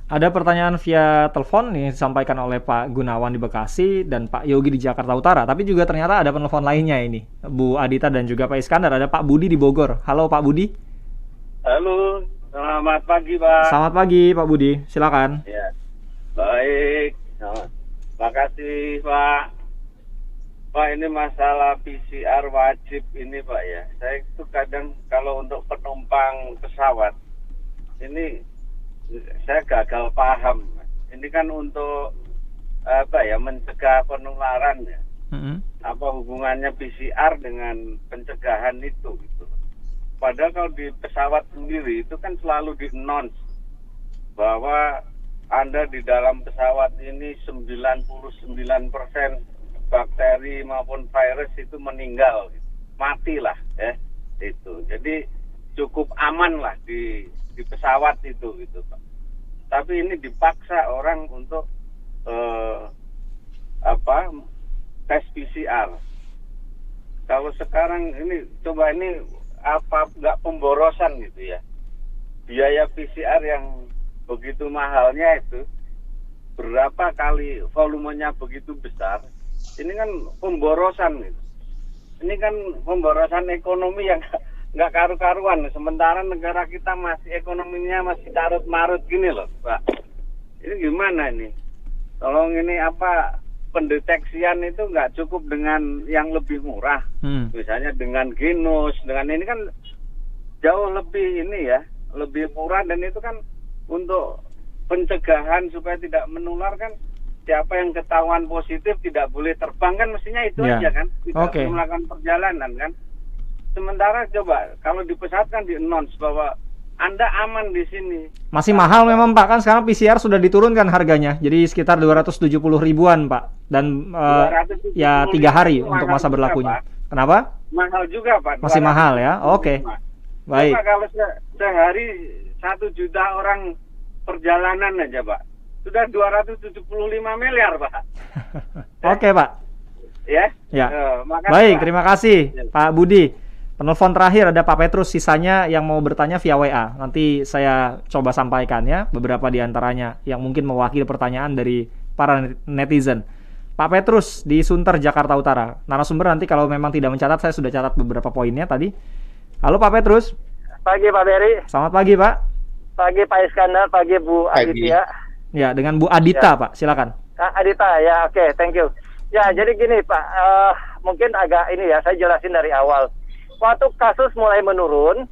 Ada pertanyaan via telepon nih disampaikan oleh Pak Gunawan di Bekasi dan Pak Yogi di Jakarta Utara. Tapi juga ternyata ada penelpon lainnya ini. Bu Adita dan juga Pak Iskandar. Ada Pak Budi di Bogor. Halo Pak Budi.
Halo, selamat pagi Pak.
Selamat pagi Pak Budi. Silakan.
Ya, baik. Makasih Pak. Pak, ini masalah PCR wajib ini Pak ya. Saya itu kadang kalau untuk penumpang pesawat ini saya gagal paham. Ini kan untuk mencegah penularan ya. Apa hubungannya PCR dengan pencegahan itu gitu. Padahal kalau di pesawat sendiri itu kan selalu di-announce bahwa Anda di dalam pesawat ini 99% bakteri maupun virus itu meninggal, matilah ya itu. Jadi cukup aman lah di pesawat itu gitu Pak. Tapi ini dipaksa orang untuk tes PCR. Kalau sekarang ini coba ini apa nggak pemborosan gitu ya? Biaya PCR yang begitu mahalnya itu berapa kali volumenya begitu besar? Ini kan pemborosan gitu. Ini kan pemborosan ekonomi yang nggak karu-karuan, sementara negara kita masih ekonominya masih carut-marut gini loh Pak. Ini gimana ini? Tolong ini pendeteksian itu nggak cukup dengan yang lebih murah, misalnya dengan Genus, dengan ini kan jauh lebih ini ya, lebih murah, dan itu kan untuk pencegahan supaya tidak menular kan. Siapa yang ketahuan positif tidak boleh terbang kan, mestinya itu aja kan, tidak boleh melakukan perjalanan kan. Sementara coba kalau di pesawat kan di-announce bahwa Anda aman di sini.
Masih mahal memang Pak, kan sekarang PCR sudah diturunkan harganya. Jadi sekitar 270 ribuan Pak. Dan ya 3 hari untuk masa berlakunya. Pak. Kenapa?
Mahal juga Pak.
Masih mahal ya? Oke. Baik.
Coba kalau sehari 1 juta orang perjalanan aja Pak. Sudah 275 miliar Pak.
Oke Pak.
Ya.
Baik, Pak. Terima kasih Pak Budi. Penelpon terakhir ada Pak Petrus, sisanya yang mau bertanya via WA. Nanti saya coba sampaikan ya, beberapa di antaranya yang mungkin mewakili pertanyaan dari para netizen. Pak Petrus di Sunter, Jakarta Utara. Narasumber nanti kalau memang tidak mencatat, saya sudah catat beberapa poinnya tadi. Halo Pak Petrus.
Pagi Pak Beri.
Selamat pagi Pak.
Pagi Pak Iskandar, pagi Bu Aditya.
Ya, dengan Bu Adita Pak, silakan.
Adita, ya oke, thank you. Ya, jadi gini Pak, mungkin agak ini ya, saya jelasin dari awal. Waktu kasus mulai menurun,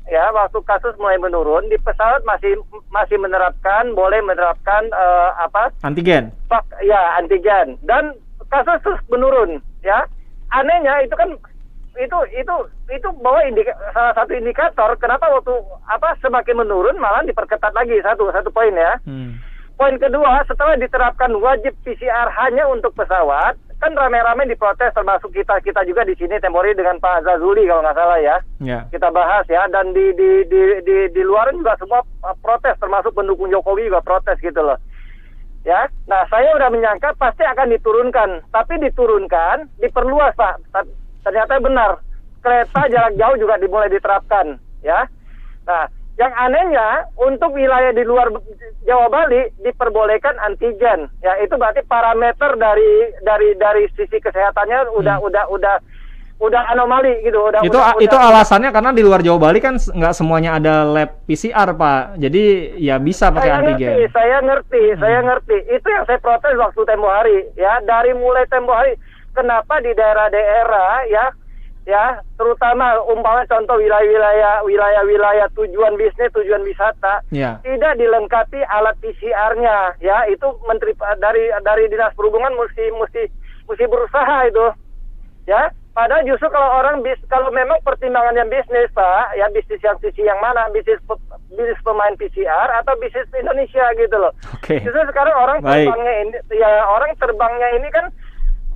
di pesawat masih boleh menerapkan
antigen.
Ya, antigen. Dan kasus terus menurun, ya. Anehnya itu kan itu bahwa salah satu indikator kenapa waktu semakin menurun malah diperketat lagi satu poin ya. Poin kedua, setelah diterapkan wajib PCR hanya untuk pesawat, kan rame-rame diprotes, termasuk kita juga di sini tempo hari dengan Pak Zazuli kalau nggak salah ya. Kita bahas ya, dan di luar juga semua protes, termasuk pendukung Jokowi juga protes gitu loh. Ya, nah saya udah menyangka pasti akan diturunkan, tapi diturunkan, diperluas Pak. Ternyata benar, kereta jarak jauh juga dimulai diterapkan, ya. Nah, yang anehnya untuk wilayah di luar Jawa Bali diperbolehkan antigen, ya itu berarti parameter dari sisi kesehatannya udah anomali gitu.
Itu alasannya karena di luar Jawa Bali kan nggak semuanya ada lab PCR Pak, jadi ya bisa pakai antigen.
Saya ngerti. Itu yang saya protes waktu tempo hari, ya dari mulai tempo hari. Kenapa di daerah-daerah ya terutama umpamanya contoh wilayah tujuan bisnis, tujuan wisata tidak dilengkapi alat PCR-nya, ya itu menteri dari Dinas Perhubungan mesti berusaha itu, ya. Padahal justru kalau memang pertimbangannya bisnis Pak, ya bisnis yang sisi yang mana, bisnis pemain PCR atau bisnis Indonesia gitu loh. Justru sekarang orang terbangnya ini kan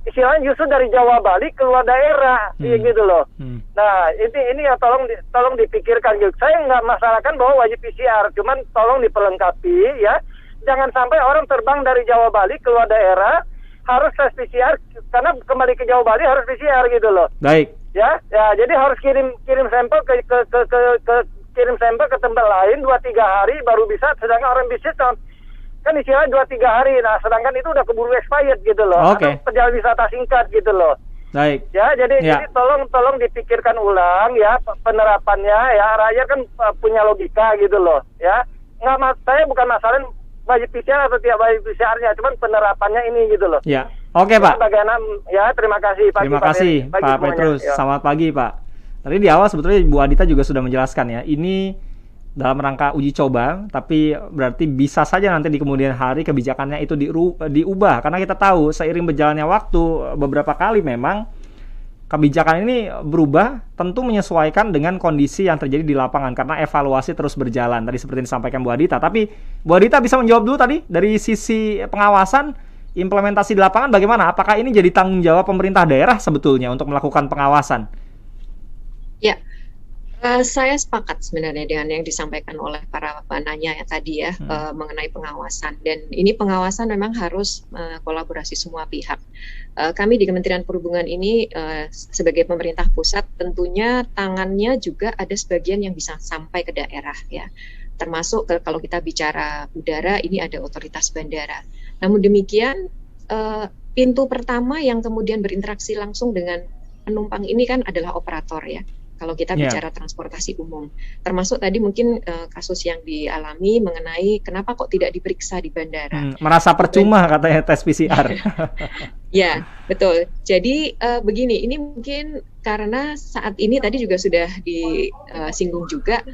istilahnya justru dari Jawa Bali keluar daerah, gitu loh. Nah ini ya tolong dipikirkan gitu. Saya nggak masalahkan bahwa wajib PCR, cuman tolong diperlengkapi ya. Jangan sampai orang terbang dari Jawa Bali keluar daerah harus tes PCR, karena kembali ke Jawa Bali harus PCR gitu loh.
Baik.
Ya jadi harus kirim sampel kirim sampel ke tempat lain 2-3 hari baru bisa, sedangkan orang bisnis kan istilahnya 2-3 hari, nah sedangkan itu udah keburu expired gitu loh. Atau perjalanan wisata singkat gitu loh.
Baik.
Ya, jadi tolong dipikirkan ulang ya penerapannya ya. Rakyat kan punya logika gitu loh. Ya, saya bukan masalahin wajib PCR atau tidak wajib PCR-nya, cuman penerapannya ini gitu loh.
Ya, oke Pak.
Bagaimana? Ya, terima kasih Pak.
Terima kasih Pak Petrus. Selamat pagi Pak. Tadi di awal sebetulnya Bu Adita juga sudah menjelaskan ya. Ini dalam rangka uji coba, tapi berarti bisa saja nanti di kemudian hari kebijakannya itu diubah, karena kita tahu seiring berjalannya waktu beberapa kali memang kebijakan ini berubah, tentu menyesuaikan dengan kondisi yang terjadi di lapangan karena evaluasi terus berjalan tadi seperti yang disampaikan Bu Adita. Tapi Bu Adita bisa menjawab dulu tadi dari sisi pengawasan implementasi di lapangan bagaimana? Apakah ini jadi tanggung jawab pemerintah daerah sebetulnya untuk melakukan pengawasan?
Ya. Saya sepakat sebenarnya dengan yang disampaikan oleh para penanya ya tadi ya, mengenai pengawasan, dan ini pengawasan memang harus kolaborasi semua pihak. Kami di Kementerian Perhubungan ini sebagai pemerintah pusat tentunya tangannya juga ada sebagian yang bisa sampai ke daerah ya, termasuk kalau kita bicara udara ini ada otoritas bandara. Namun demikian pintu pertama yang kemudian berinteraksi langsung dengan penumpang ini kan adalah operator ya. Kalau kita bicara transportasi umum, termasuk tadi mungkin kasus yang dialami mengenai kenapa kok tidak diperiksa di bandara.
Merasa percuma katanya tes PCR.
Ya, betul. Jadi begini, ini mungkin karena saat ini tadi juga sudah disinggung juga,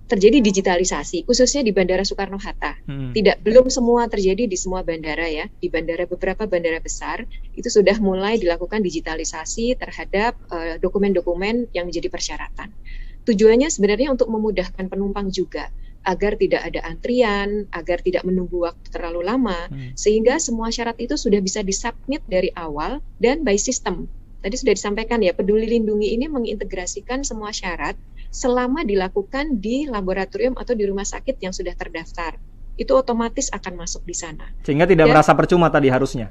terjadi digitalisasi, khususnya di Bandara Soekarno-Hatta. Belum semua terjadi di semua bandara ya. Di beberapa bandara besar itu sudah mulai dilakukan digitalisasi terhadap dokumen-dokumen yang menjadi persyaratan. Tujuannya sebenarnya untuk memudahkan penumpang juga, agar tidak ada antrian, agar tidak menunggu waktu terlalu lama, sehingga semua syarat itu sudah bisa disubmit dari awal dan by system. Tadi sudah disampaikan ya, Peduli Lindungi ini mengintegrasikan semua syarat selama dilakukan di laboratorium atau di rumah sakit yang sudah terdaftar. Itu otomatis akan masuk di sana.
Sehingga tidak merasa percuma tadi harusnya.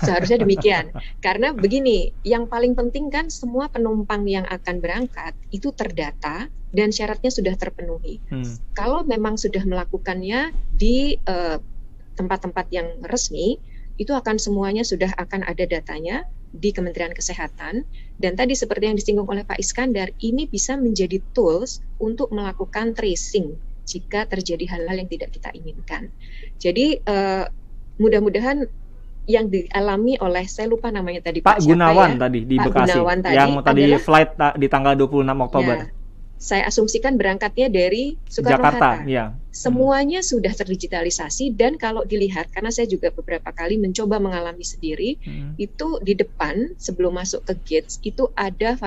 Seharusnya demikian. Karena begini, yang paling penting kan semua penumpang yang akan berangkat itu terdata dan syaratnya sudah terpenuhi. Kalau memang sudah melakukannya di tempat-tempat yang resmi, itu akan semuanya sudah akan ada datanya di Kementerian Kesehatan, dan tadi seperti yang disinggung oleh Pak Iskandar, ini bisa menjadi tools untuk melakukan tracing jika terjadi hal-hal yang tidak kita inginkan. Jadi mudah-mudahan yang dialami oleh, saya lupa namanya tadi
Pak Gunawan ya? Tadi di
Pak
Bekasi
Gunawan
yang tadi flight di tanggal 26 Oktober.
Ya, saya asumsikan berangkatnya dari Soekarno-Hatta.
Ya.
Semuanya sudah terdigitalisasi, dan kalau dilihat, karena saya juga beberapa kali mencoba mengalami sendiri, itu di depan sebelum masuk ke gates itu ada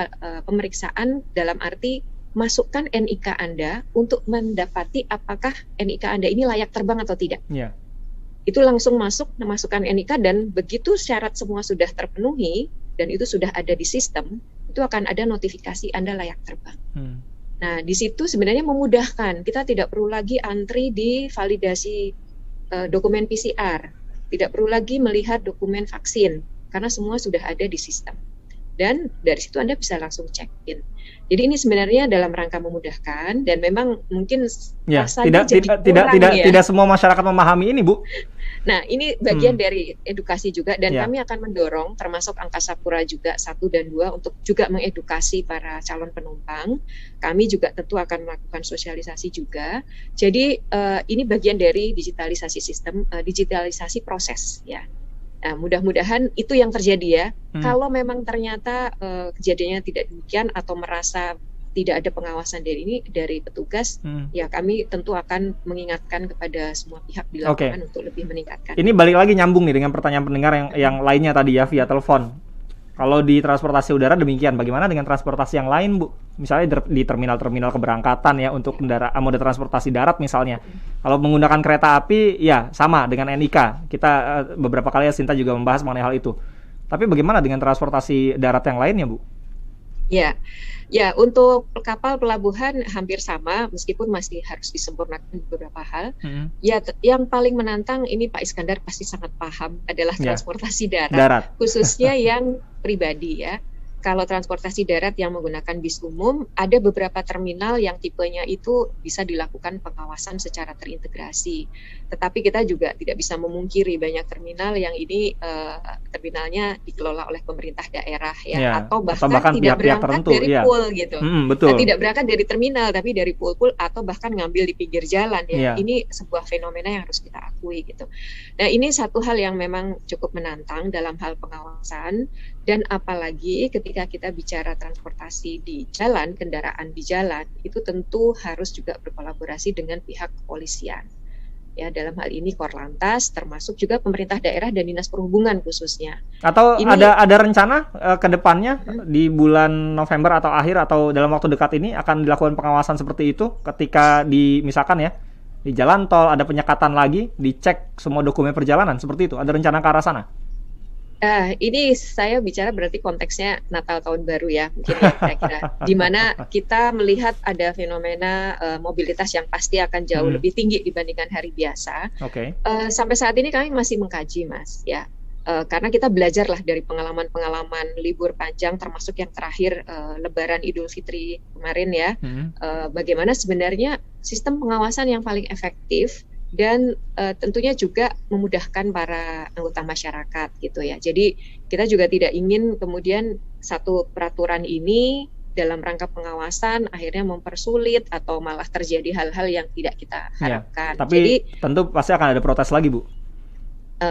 pemeriksaan dalam arti masukkan NIK Anda untuk mendapati apakah NIK Anda ini layak terbang atau tidak.
Ya.
itu langsung memasukkan NIK, dan begitu syarat semua sudah terpenuhi dan itu sudah ada di sistem, itu akan ada notifikasi Anda layak terbang. Nah, di situ sebenarnya memudahkan. Kita tidak perlu lagi antri di validasi dokumen PCR, tidak perlu lagi melihat dokumen vaksin, karena semua sudah ada di sistem. Dan dari situ Anda bisa langsung check-in. Jadi ini sebenarnya dalam rangka memudahkan, dan memang mungkin rasanya
tidak semua masyarakat memahami ini, Bu.
Nah, ini bagian dari edukasi juga, dan kami akan mendorong termasuk Angkasa Pura juga 1 dan 2 untuk juga mengedukasi para calon penumpang. Kami juga tentu akan melakukan sosialisasi juga. Jadi ini bagian dari digitalisasi sistem, digitalisasi proses ya. Nah, mudah-mudahan itu yang terjadi ya. Kalau memang ternyata kejadiannya tidak demikian atau merasa tidak ada pengawasan dari petugas, ya kami tentu akan mengingatkan kepada semua pihak di lapangan untuk lebih meningkatkan.
Ini balik lagi nyambung nih dengan pertanyaan pendengar yang lainnya tadi ya via telepon. Kalau di transportasi udara demikian, bagaimana dengan transportasi yang lain, Bu? Misalnya di terminal-terminal keberangkatan ya untuk moda transportasi darat misalnya. Kalau menggunakan kereta api ya sama dengan NIK. Kita beberapa kali Sinta juga membahas mengenai hal itu. Tapi bagaimana dengan transportasi darat yang lainnya, Bu?
Ya, untuk kapal pelabuhan hampir sama, meskipun masih harus disempurnakan beberapa hal. Ya, yang paling menantang ini Pak Iskandar pasti sangat paham adalah transportasi darat. Khususnya yang pribadi ya. Kalau transportasi darat yang menggunakan bis umum, ada beberapa terminal yang tipenya itu bisa dilakukan pengawasan secara terintegrasi. Tetapi kita juga tidak bisa memungkiri banyak terminal yang ini terminalnya dikelola oleh pemerintah daerah ya, atau bahkan tidak berangkat dari pool gitu. Nah, tidak berangkat dari terminal, tapi dari pool-pool atau bahkan ngambil di pinggir jalan ya. Ini sebuah fenomena yang harus kita akui gitu. Nah, ini satu hal yang memang cukup menantang dalam hal pengawasan, dan apalagi ketika kita bicara transportasi di jalan, kendaraan di jalan, itu tentu harus juga berkolaborasi dengan pihak kepolisian. Ya, dalam hal ini Korlantas, termasuk juga pemerintah daerah dan Dinas Perhubungan khususnya.
Atau ada rencana ke depannya di bulan November atau akhir atau dalam waktu dekat ini akan dilakukan pengawasan seperti itu ketika misalkan ya di jalan tol ada penyekatan lagi, dicek semua dokumen perjalanan seperti itu. Ada rencana ke arah sana?
Ini saya bicara berarti konteksnya Natal Tahun Baru ya, mungkin ya kira-kira. Di mana kita melihat ada fenomena mobilitas yang pasti akan jauh lebih tinggi dibandingkan hari biasa. Sampai saat ini kami masih mengkaji, Mas, ya. Karena kita belajarlah dari pengalaman-pengalaman libur panjang, termasuk yang terakhir Lebaran Idul Fitri kemarin ya. Bagaimana sebenarnya sistem pengawasan yang paling efektif dan tentunya juga memudahkan para anggota masyarakat gitu ya. Jadi kita juga tidak ingin kemudian satu peraturan ini dalam rangka pengawasan akhirnya mempersulit atau malah terjadi hal-hal yang tidak kita harapkan.
Tapi jadi, tentu pasti akan ada protes lagi, Bu.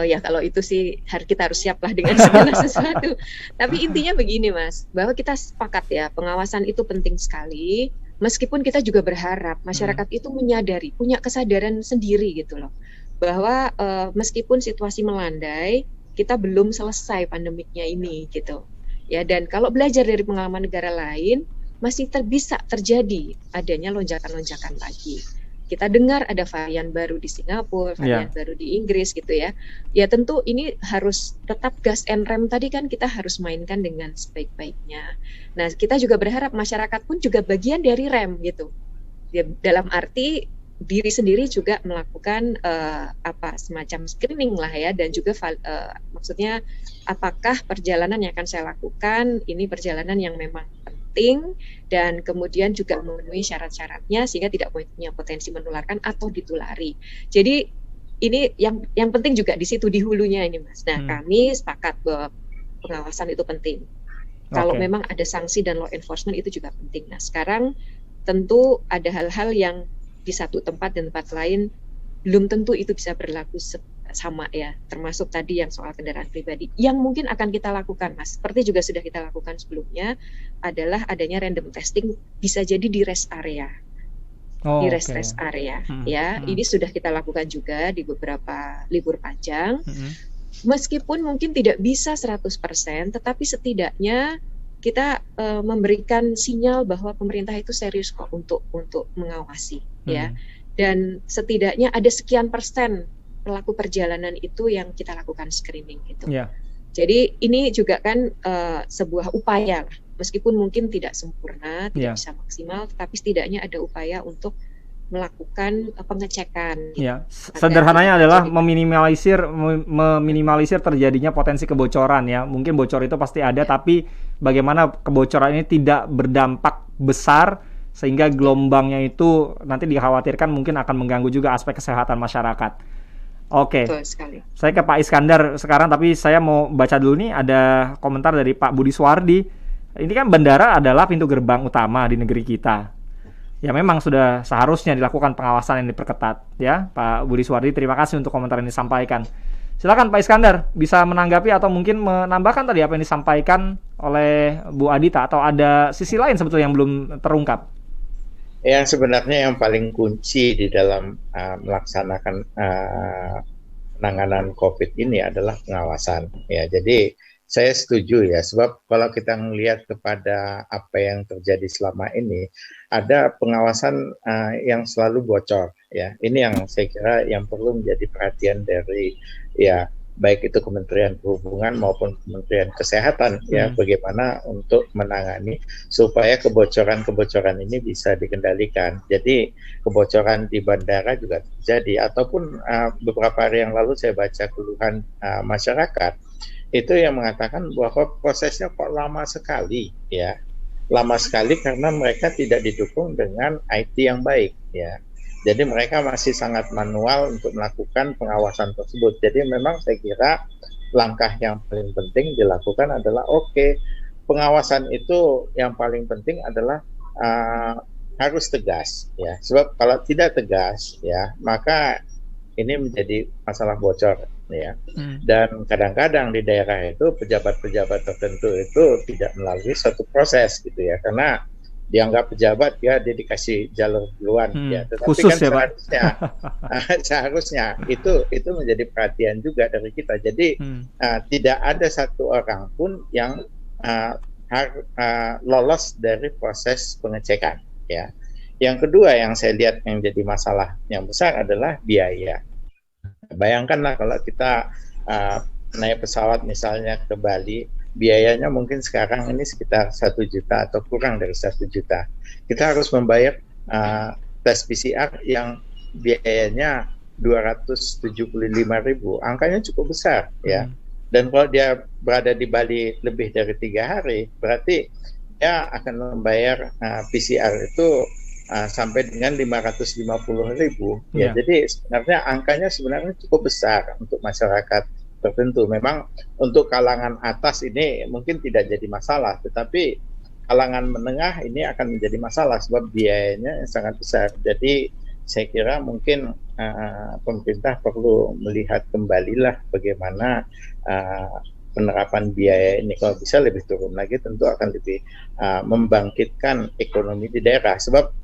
Ya kalau itu sih kita harus siaplah dengan segala sesuatu. Tapi intinya begini, Mas, bahwa kita sepakat ya pengawasan itu penting sekali. Meskipun kita juga berharap masyarakat itu menyadari, punya kesadaran sendiri gitu loh, bahwa meskipun situasi melandai, kita belum selesai pandemiknya ini gitu. Ya, dan kalau belajar dari pengalaman negara lain, masih bisa terjadi adanya lonjakan-lonjakan lagi. Kita dengar ada varian baru di Singapura, varian baru di Inggris gitu ya. Ya tentu ini harus tetap gas and rem tadi kan kita harus mainkan dengan sebaik-baiknya. Nah, kita juga berharap masyarakat pun juga bagian dari rem gitu. Ya, dalam arti diri sendiri juga melakukan semacam screening lah ya, dan juga maksudnya apakah perjalanan yang akan saya lakukan ini perjalanan yang memang penting dan kemudian juga memenuhi syarat-syaratnya sehingga tidak punya potensi menularkan atau ditulari. Jadi ini yang penting juga di situ di hulunya ini, Mas. Nah, kami sepakat bahwa pengawasan itu penting. Kalau memang ada sanksi dan law enforcement itu juga penting. Nah, sekarang tentu ada hal-hal yang di satu tempat dan tempat lain belum tentu itu bisa berlaku sama ya, termasuk tadi yang soal kendaraan pribadi yang mungkin akan kita lakukan, Mas, seperti juga sudah kita lakukan sebelumnya adalah adanya random testing bisa jadi di rest area. Di rest area ya. Ini sudah kita lakukan juga di beberapa libur panjang. Meskipun mungkin tidak bisa 100%, tetapi setidaknya kita memberikan sinyal bahwa pemerintah itu serius kok untuk mengawasi ya. Dan setidaknya ada sekian persen pelaku perjalanan itu yang kita lakukan screening gitu.
Yeah.
Jadi ini juga kan sebuah upaya lah, meskipun mungkin tidak sempurna, tidak bisa maksimal, tetapi setidaknya ada upaya untuk melakukan pengecekan. Gitu.
Ya, sederhananya adalah meminimalisir terjadinya potensi kebocoran ya. Mungkin bocor itu pasti ada, tapi bagaimana kebocoran ini tidak berdampak besar sehingga gelombangnya itu nanti dikhawatirkan mungkin akan mengganggu juga aspek kesehatan masyarakat. Oke, saya ke Pak Iskandar sekarang, tapi saya mau baca dulu nih, ada komentar dari Pak Budi Suwardi. Ini kan bandara adalah pintu gerbang utama di negeri kita. Ya memang sudah seharusnya dilakukan pengawasan yang diperketat ya. Pak Budi Suwardi, terima kasih untuk komentar yang disampaikan. Silakan Pak Iskandar, bisa menanggapi atau mungkin menambahkan tadi apa yang disampaikan oleh Bu Adita, atau ada sisi lain sebetulnya yang belum terungkap?
Ya, sebenarnya yang paling kunci di dalam melaksanakan penanganan COVID ini adalah pengawasan. Ya, jadi saya setuju ya, sebab kalau kita melihat kepada apa yang terjadi selama ini, ada pengawasan yang selalu bocor. Ya, ini yang saya kira yang perlu menjadi perhatian dari ya baik itu Kementerian Perhubungan maupun Kementerian Kesehatan ya, bagaimana untuk menangani supaya kebocoran-kebocoran ini bisa dikendalikan. Jadi kebocoran di bandara juga terjadi, ataupun beberapa hari yang lalu saya baca keluhan masyarakat itu yang mengatakan bahwa prosesnya kok lama sekali ya. Lama sekali karena mereka tidak didukung dengan IT yang baik ya. Jadi mereka masih sangat manual untuk melakukan pengawasan tersebut. Jadi memang saya kira langkah yang paling penting dilakukan adalah pengawasan itu yang paling penting adalah harus tegas ya. Sebab kalau tidak tegas ya, maka ini menjadi masalah bocor ya. Dan kadang-kadang di daerah itu pejabat-pejabat tertentu itu tidak melalui suatu proses gitu ya, karena dianggap pejabat ya dia dikasih jalur duluan ya. Tetapi
khusus
kan
ya,
seharusnya itu menjadi perhatian juga dari kita. Jadi tidak ada satu orang pun yang lolos dari proses pengecekan ya. Yang kedua yang saya lihat yang jadi masalah yang besar adalah biaya. Bayangkanlah kalau kita naik pesawat misalnya ke Bali, biayanya mungkin sekarang ini sekitar 1 juta atau kurang dari 1 juta. Kita harus membayar tes PCR yang biayanya 275.000. Angkanya cukup besar ya. Dan kalau dia berada di Bali lebih dari 3 hari, berarti dia akan membayar PCR itu sampai dengan 550.000 ya. Jadi sebenarnya angkanya sebenarnya cukup besar untuk masyarakat tertentu. Memang untuk kalangan atas ini mungkin tidak jadi masalah, tetapi kalangan menengah ini akan menjadi masalah sebab biayanya sangat besar. Jadi saya kira mungkin pemerintah perlu melihat kembalilah bagaimana penerapan biaya ini. Kalau bisa lebih turun lagi, tentu akan lebih membangkitkan ekonomi di daerah. Sebab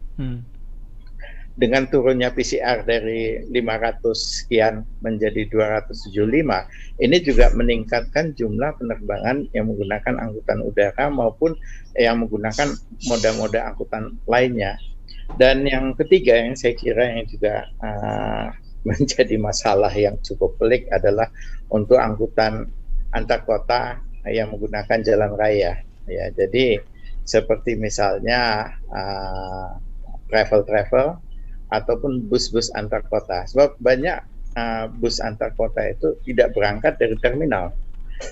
dengan turunnya PCR dari 500 sekian menjadi 275, ini juga meningkatkan jumlah penerbangan yang menggunakan angkutan udara maupun yang menggunakan moda-moda angkutan lainnya. Dan yang ketiga yang saya kira yang juga menjadi masalah yang cukup pelik adalah untuk angkutan antar kota yang menggunakan jalan raya. Ya, jadi seperti misalnya travel ataupun bus-bus antar kota. Sebab banyak bus antar kota itu tidak berangkat dari terminal.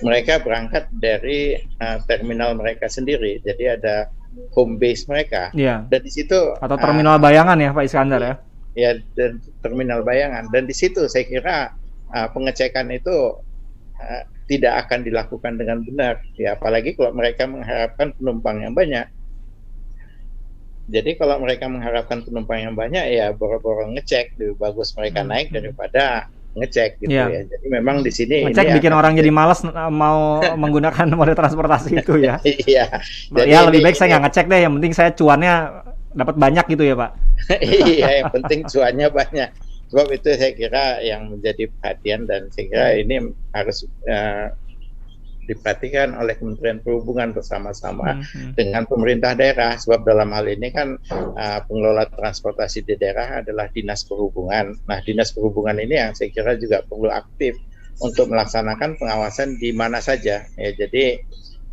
Mereka berangkat dari terminal mereka sendiri. Jadi ada home base mereka.
Ya.
Dan di situ
atau terminal bayangan ya Pak Iskandar ya.
Ya, dan terminal bayangan. Dan di situ saya kira pengecekan itu tidak akan dilakukan dengan benar. Ya, apalagi kalau mereka mengharapkan penumpang yang banyak. Jadi kalau mereka mengharapkan penumpang yang banyak, ya boro-boro ngecek, lebih bagus mereka naik daripada ngecek gitu ya. Jadi memang di sini
ngecek bikin orang jadi malas mau menggunakan moda transportasi itu ya.
Iya.
Ya lebih baik saya nggak ngecek deh, yang penting saya cuannya dapat banyak gitu ya Pak.
Iya, yang penting cuannya banyak. Sebab itu saya kira yang menjadi perhatian, dan saya kira ini harus diperhatikan oleh Kementerian Perhubungan bersama-sama dengan pemerintah daerah. Sebab dalam hal ini kan pengelola transportasi di daerah adalah Dinas Perhubungan. Nah, Dinas Perhubungan ini yang saya kira juga perlu aktif untuk melaksanakan pengawasan di mana saja. Ya, jadi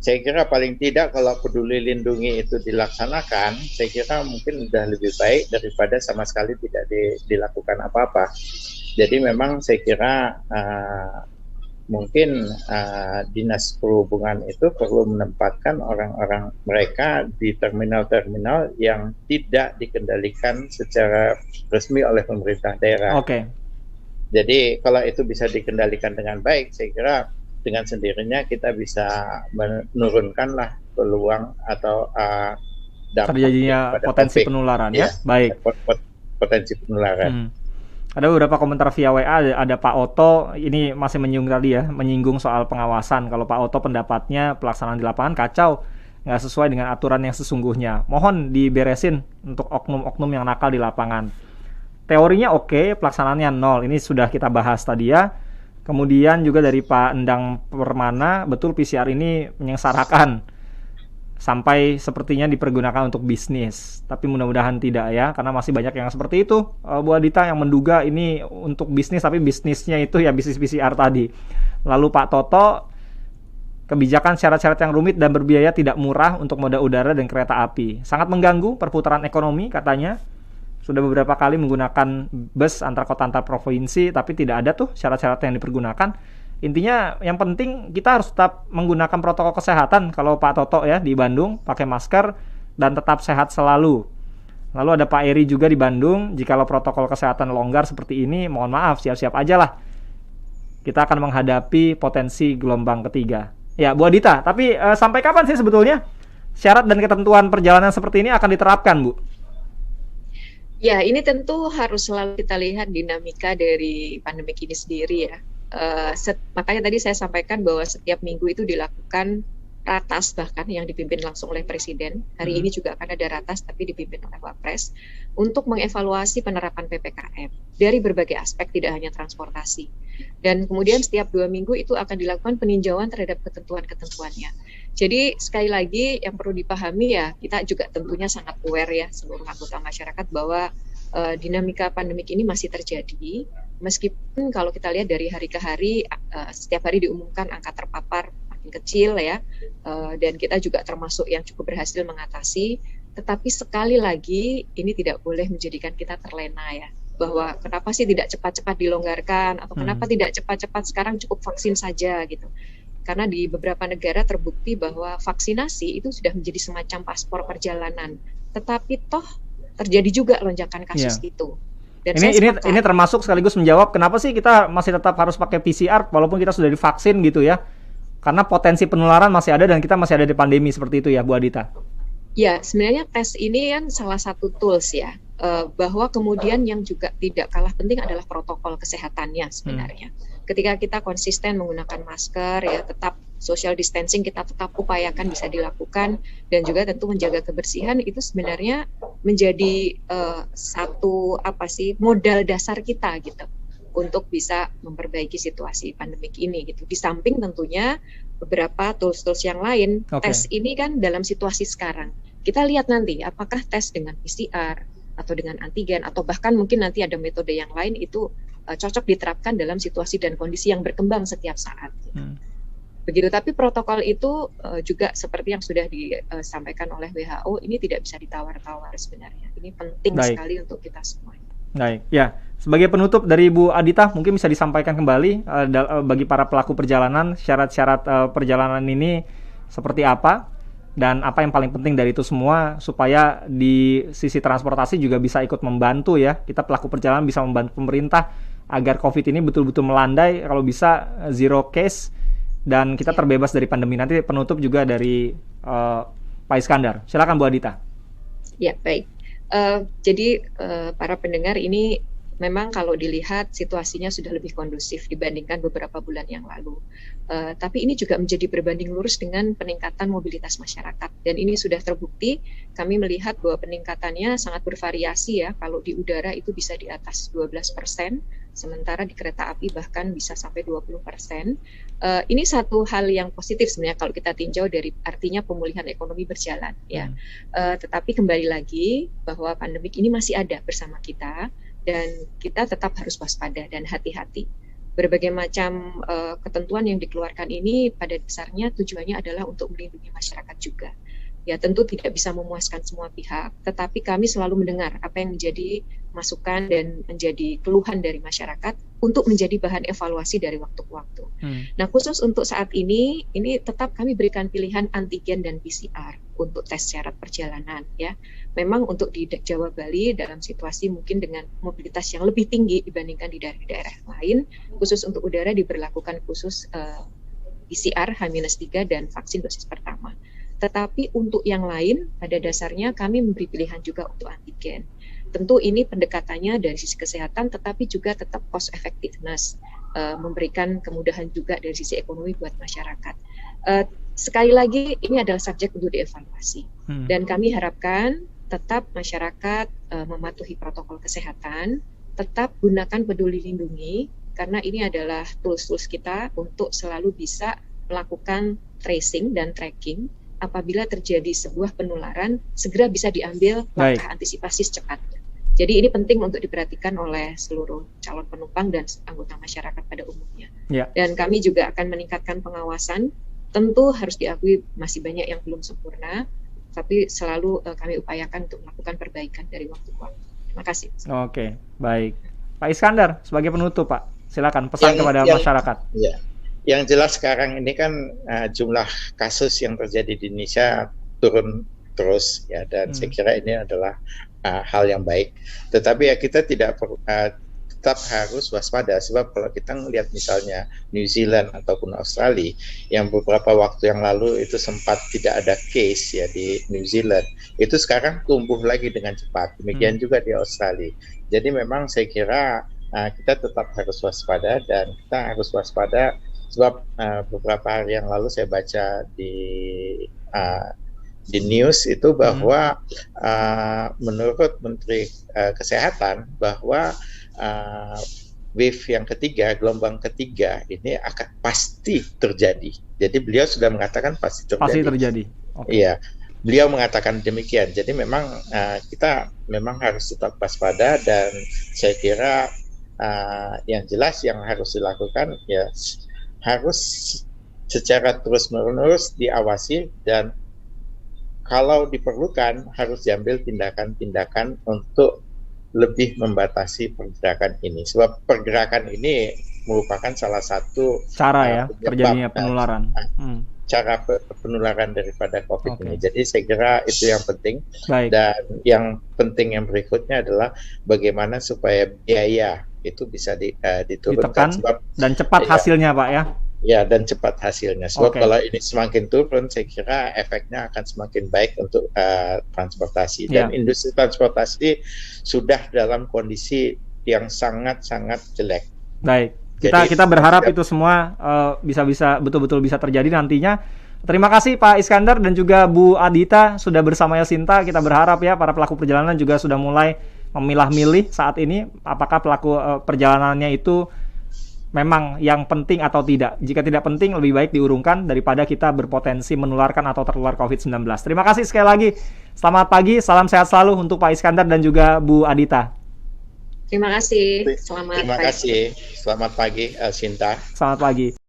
saya kira paling tidak kalau peduli lindungi itu dilaksanakan, saya kira mungkin sudah lebih baik daripada sama sekali tidak dilakukan apa-apa. Jadi memang saya kira mungkin Dinas Perhubungan itu perlu menempatkan orang-orang mereka di terminal-terminal yang tidak dikendalikan secara resmi oleh pemerintah daerah.
Oke.
Jadi kalau itu bisa dikendalikan dengan baik, saya kira dengan sendirinya kita bisa menurunkanlah peluang atau dampak
terjadinya potensi penularan ya. Baik.
Potensi penularan.
Ada beberapa komentar via WA, ada Pak Oto, ini masih menyinggung soal pengawasan. Kalau Pak Oto pendapatnya pelaksanaan di lapangan kacau, nggak sesuai dengan aturan yang sesungguhnya. Mohon diberesin untuk oknum-oknum yang nakal di lapangan. Teorinya oke, pelaksanaannya nol. Ini sudah kita bahas tadi ya. Kemudian juga dari Pak Endang Permana, betul PCR ini menyengsarakan sampai sepertinya dipergunakan untuk bisnis. Tapi mudah-mudahan tidak ya, karena masih banyak yang seperti itu. Bu Adita yang menduga ini untuk bisnis, tapi bisnisnya itu ya bisnis PCR tadi. Lalu Pak Toto, kebijakan syarat-syarat yang rumit dan berbiaya tidak murah untuk moda udara dan kereta api. Sangat mengganggu perputaran ekonomi katanya. Sudah beberapa kali menggunakan bus antar kota antar provinsi, tapi tidak ada tuh syarat-syarat yang dipergunakan. Intinya yang penting kita harus tetap menggunakan protokol kesehatan. Kalau Pak Toto ya di Bandung pakai masker dan tetap sehat selalu. Lalu ada Pak Eri juga di Bandung, jikalau protokol kesehatan longgar seperti ini, mohon maaf siap-siap aja lah. Kita akan menghadapi potensi gelombang ketiga. Ya Bu Adita, tapi sampai kapan sih sebetulnya syarat dan ketentuan perjalanan seperti ini akan diterapkan, Bu?
Ya, ini tentu harus selalu kita lihat dinamika dari pandemik ini sendiri ya. Makanya tadi saya sampaikan bahwa setiap minggu itu dilakukan ratas bahkan yang dipimpin langsung oleh Presiden. Hari ini juga akan ada ratas tapi dipimpin oleh Wapres untuk mengevaluasi penerapan PPKM dari berbagai aspek, tidak hanya transportasi. Dan kemudian setiap 2 minggu itu akan dilakukan peninjauan terhadap ketentuan-ketentuannya. Jadi sekali lagi yang perlu dipahami ya, kita juga tentunya sangat aware ya seluruh anggota masyarakat bahwa dinamika pandemik ini masih terjadi. Meskipun kalau kita lihat dari hari ke hari, setiap hari diumumkan angka terpapar makin kecil ya, dan kita juga termasuk yang cukup berhasil mengatasi. Tetapi sekali lagi ini tidak boleh menjadikan kita terlena ya, bahwa kenapa sih tidak cepat-cepat dilonggarkan atau kenapa tidak cepat-cepat sekarang cukup vaksin saja gitu. Karena di beberapa negara terbukti bahwa vaksinasi itu sudah menjadi semacam paspor perjalanan. Tetapi toh terjadi juga lonjakan kasus itu. Dan
ini termasuk sekaligus menjawab kenapa sih kita masih tetap harus pakai PCR walaupun kita sudah divaksin gitu ya. Karena potensi penularan masih ada dan kita masih ada di pandemi seperti itu ya Bu Adita.
Ya, sebenarnya tes ini kan salah satu tools ya, bahwa kemudian yang juga tidak kalah penting adalah protokol kesehatannya sebenarnya. Ketika kita konsisten menggunakan masker ya, tetap social distancing kita tetap upayakan bisa dilakukan, dan juga tentu menjaga kebersihan itu sebenarnya menjadi satu modal dasar kita gitu untuk bisa memperbaiki situasi pandemik ini gitu. Di samping tentunya beberapa tools-tools yang lain, tes ini kan dalam situasi sekarang. Kita lihat nanti apakah tes dengan PCR atau dengan antigen atau bahkan mungkin nanti ada metode yang lain itu cocok diterapkan dalam situasi dan kondisi yang berkembang setiap saat. Begitu, tapi protokol itu juga seperti yang sudah disampaikan oleh WHO, ini tidak bisa ditawar-tawar sebenarnya. Ini penting sekali untuk kita semua.
Baik, ya. Sebagai penutup dari Bu Adita, mungkin bisa disampaikan kembali bagi para pelaku perjalanan, syarat-syarat perjalanan ini seperti apa, dan apa yang paling penting dari itu semua, supaya di sisi transportasi juga bisa ikut membantu ya. Kita pelaku perjalanan bisa membantu pemerintah agar COVID ini betul-betul melandai, kalau bisa zero case, dan kita terbebas dari pandemi. Nanti penutup juga dari Pak Iskandar. Silakan Bu Adita.
Ya, baik. Jadi para pendengar, ini memang kalau dilihat situasinya sudah lebih kondusif dibandingkan beberapa bulan yang lalu. Tapi ini juga menjadi berbanding lurus dengan peningkatan mobilitas masyarakat. Dan ini sudah terbukti, kami melihat bahwa peningkatannya sangat bervariasi ya. Kalau di udara itu bisa di atas 12%, sementara di kereta api bahkan bisa sampai 20%. Ini satu hal yang positif sebenarnya kalau kita tinjau dari artinya pemulihan ekonomi berjalan ya. Tetapi kembali lagi bahwa pandemik ini masih ada bersama kita dan kita tetap harus waspada dan hati-hati. Berbagai macam ketentuan yang dikeluarkan ini pada dasarnya tujuannya adalah untuk melindungi masyarakat juga. Ya tentu tidak bisa memuaskan semua pihak, tetapi kami selalu mendengar apa yang menjadi masukan dan menjadi keluhan dari masyarakat untuk menjadi bahan evaluasi dari waktu ke waktu. Nah khusus untuk saat ini tetap kami berikan pilihan antigen dan PCR untuk tes syarat perjalanan ya. Memang untuk di Jawa Bali dalam situasi mungkin dengan mobilitas yang lebih tinggi dibandingkan di daerah-daerah lain, khusus untuk udara diberlakukan khusus PCR H-3 dan vaksin dosis pertama. Tetapi untuk yang lain pada dasarnya kami memberi pilihan juga untuk antigen. Tentu ini pendekatannya dari sisi kesehatan tetapi juga tetap cost effectiveness, memberikan kemudahan juga dari sisi ekonomi buat masyarakat. Sekali lagi ini adalah subjek untuk dievaluasi dan kami harapkan tetap masyarakat mematuhi protokol kesehatan, tetap gunakan Peduli Lindungi karena ini adalah tools-tools kita untuk selalu bisa melakukan tracing dan tracking. Apabila terjadi sebuah penularan, segera bisa diambil langkah antisipasi secepatnya. Jadi ini penting untuk diperhatikan oleh seluruh calon penumpang dan anggota masyarakat pada umumnya. Dan kami juga akan meningkatkan pengawasan. Tentu harus diakui masih banyak yang belum sempurna, tapi selalu kami upayakan untuk melakukan perbaikan dari waktu ke waktu. Terima kasih.
Oke, baik. Pak Iskandar, sebagai penutup Pak, silakan pesan kepada masyarakat.
Ya. Yang jelas sekarang ini kan jumlah kasus yang terjadi di Indonesia turun terus ya, dan saya kira ini adalah hal yang baik. Tetapi ya kita tetap harus waspada, sebab kalau kita melihat misalnya New Zealand ataupun Australia yang beberapa waktu yang lalu itu sempat tidak ada case ya di New Zealand, itu sekarang tumbuh lagi dengan cepat. Demikian juga di Australia. Jadi memang saya kira kita tetap harus waspada, dan kita harus waspada sebab beberapa hari yang lalu saya baca di news itu bahwa menurut Menteri Kesehatan bahwa wave yang ketiga, gelombang ketiga ini akan pasti terjadi. Jadi beliau sudah mengatakan pasti terjadi.
Pasti terjadi.
Iya, beliau mengatakan demikian. Jadi memang kita memang harus tetap waspada, dan saya kira yang jelas yang harus dilakukan ya harus secara terus-menerus diawasi, dan kalau diperlukan harus diambil tindakan-tindakan untuk lebih membatasi pergerakan ini. Sebab pergerakan ini merupakan salah satu
cara terjadinya penularan.
Cara penularan daripada COVID ini. Jadi saya kira itu yang penting. Dan yang penting yang berikutnya adalah bagaimana supaya biaya itu bisa diturunkan
dan cepat hasilnya Pak ya.
Ya, dan cepat hasilnya. Sebab kalau ini semakin turun, saya kira efeknya akan semakin baik untuk transportasi. Dan industri transportasi sudah dalam kondisi yang sangat-sangat jelek.
Baik. Kita berharap itu semua bisa betul-betul bisa terjadi nantinya. Terima kasih Pak Iskandar dan juga Bu Adita sudah bersama Yasinta. Kita berharap ya para pelaku perjalanan juga sudah mulai memilah-milih saat ini apakah pelaku perjalanannya itu memang yang penting atau tidak. Jika tidak penting, lebih baik diurungkan daripada kita berpotensi menularkan atau tertular COVID-19. Terima kasih sekali lagi. Selamat pagi, salam sehat selalu untuk Pak Iskandar dan juga Bu Adita.
Terima kasih.
Terima kasih. Selamat pagi, Sinta.
Selamat pagi.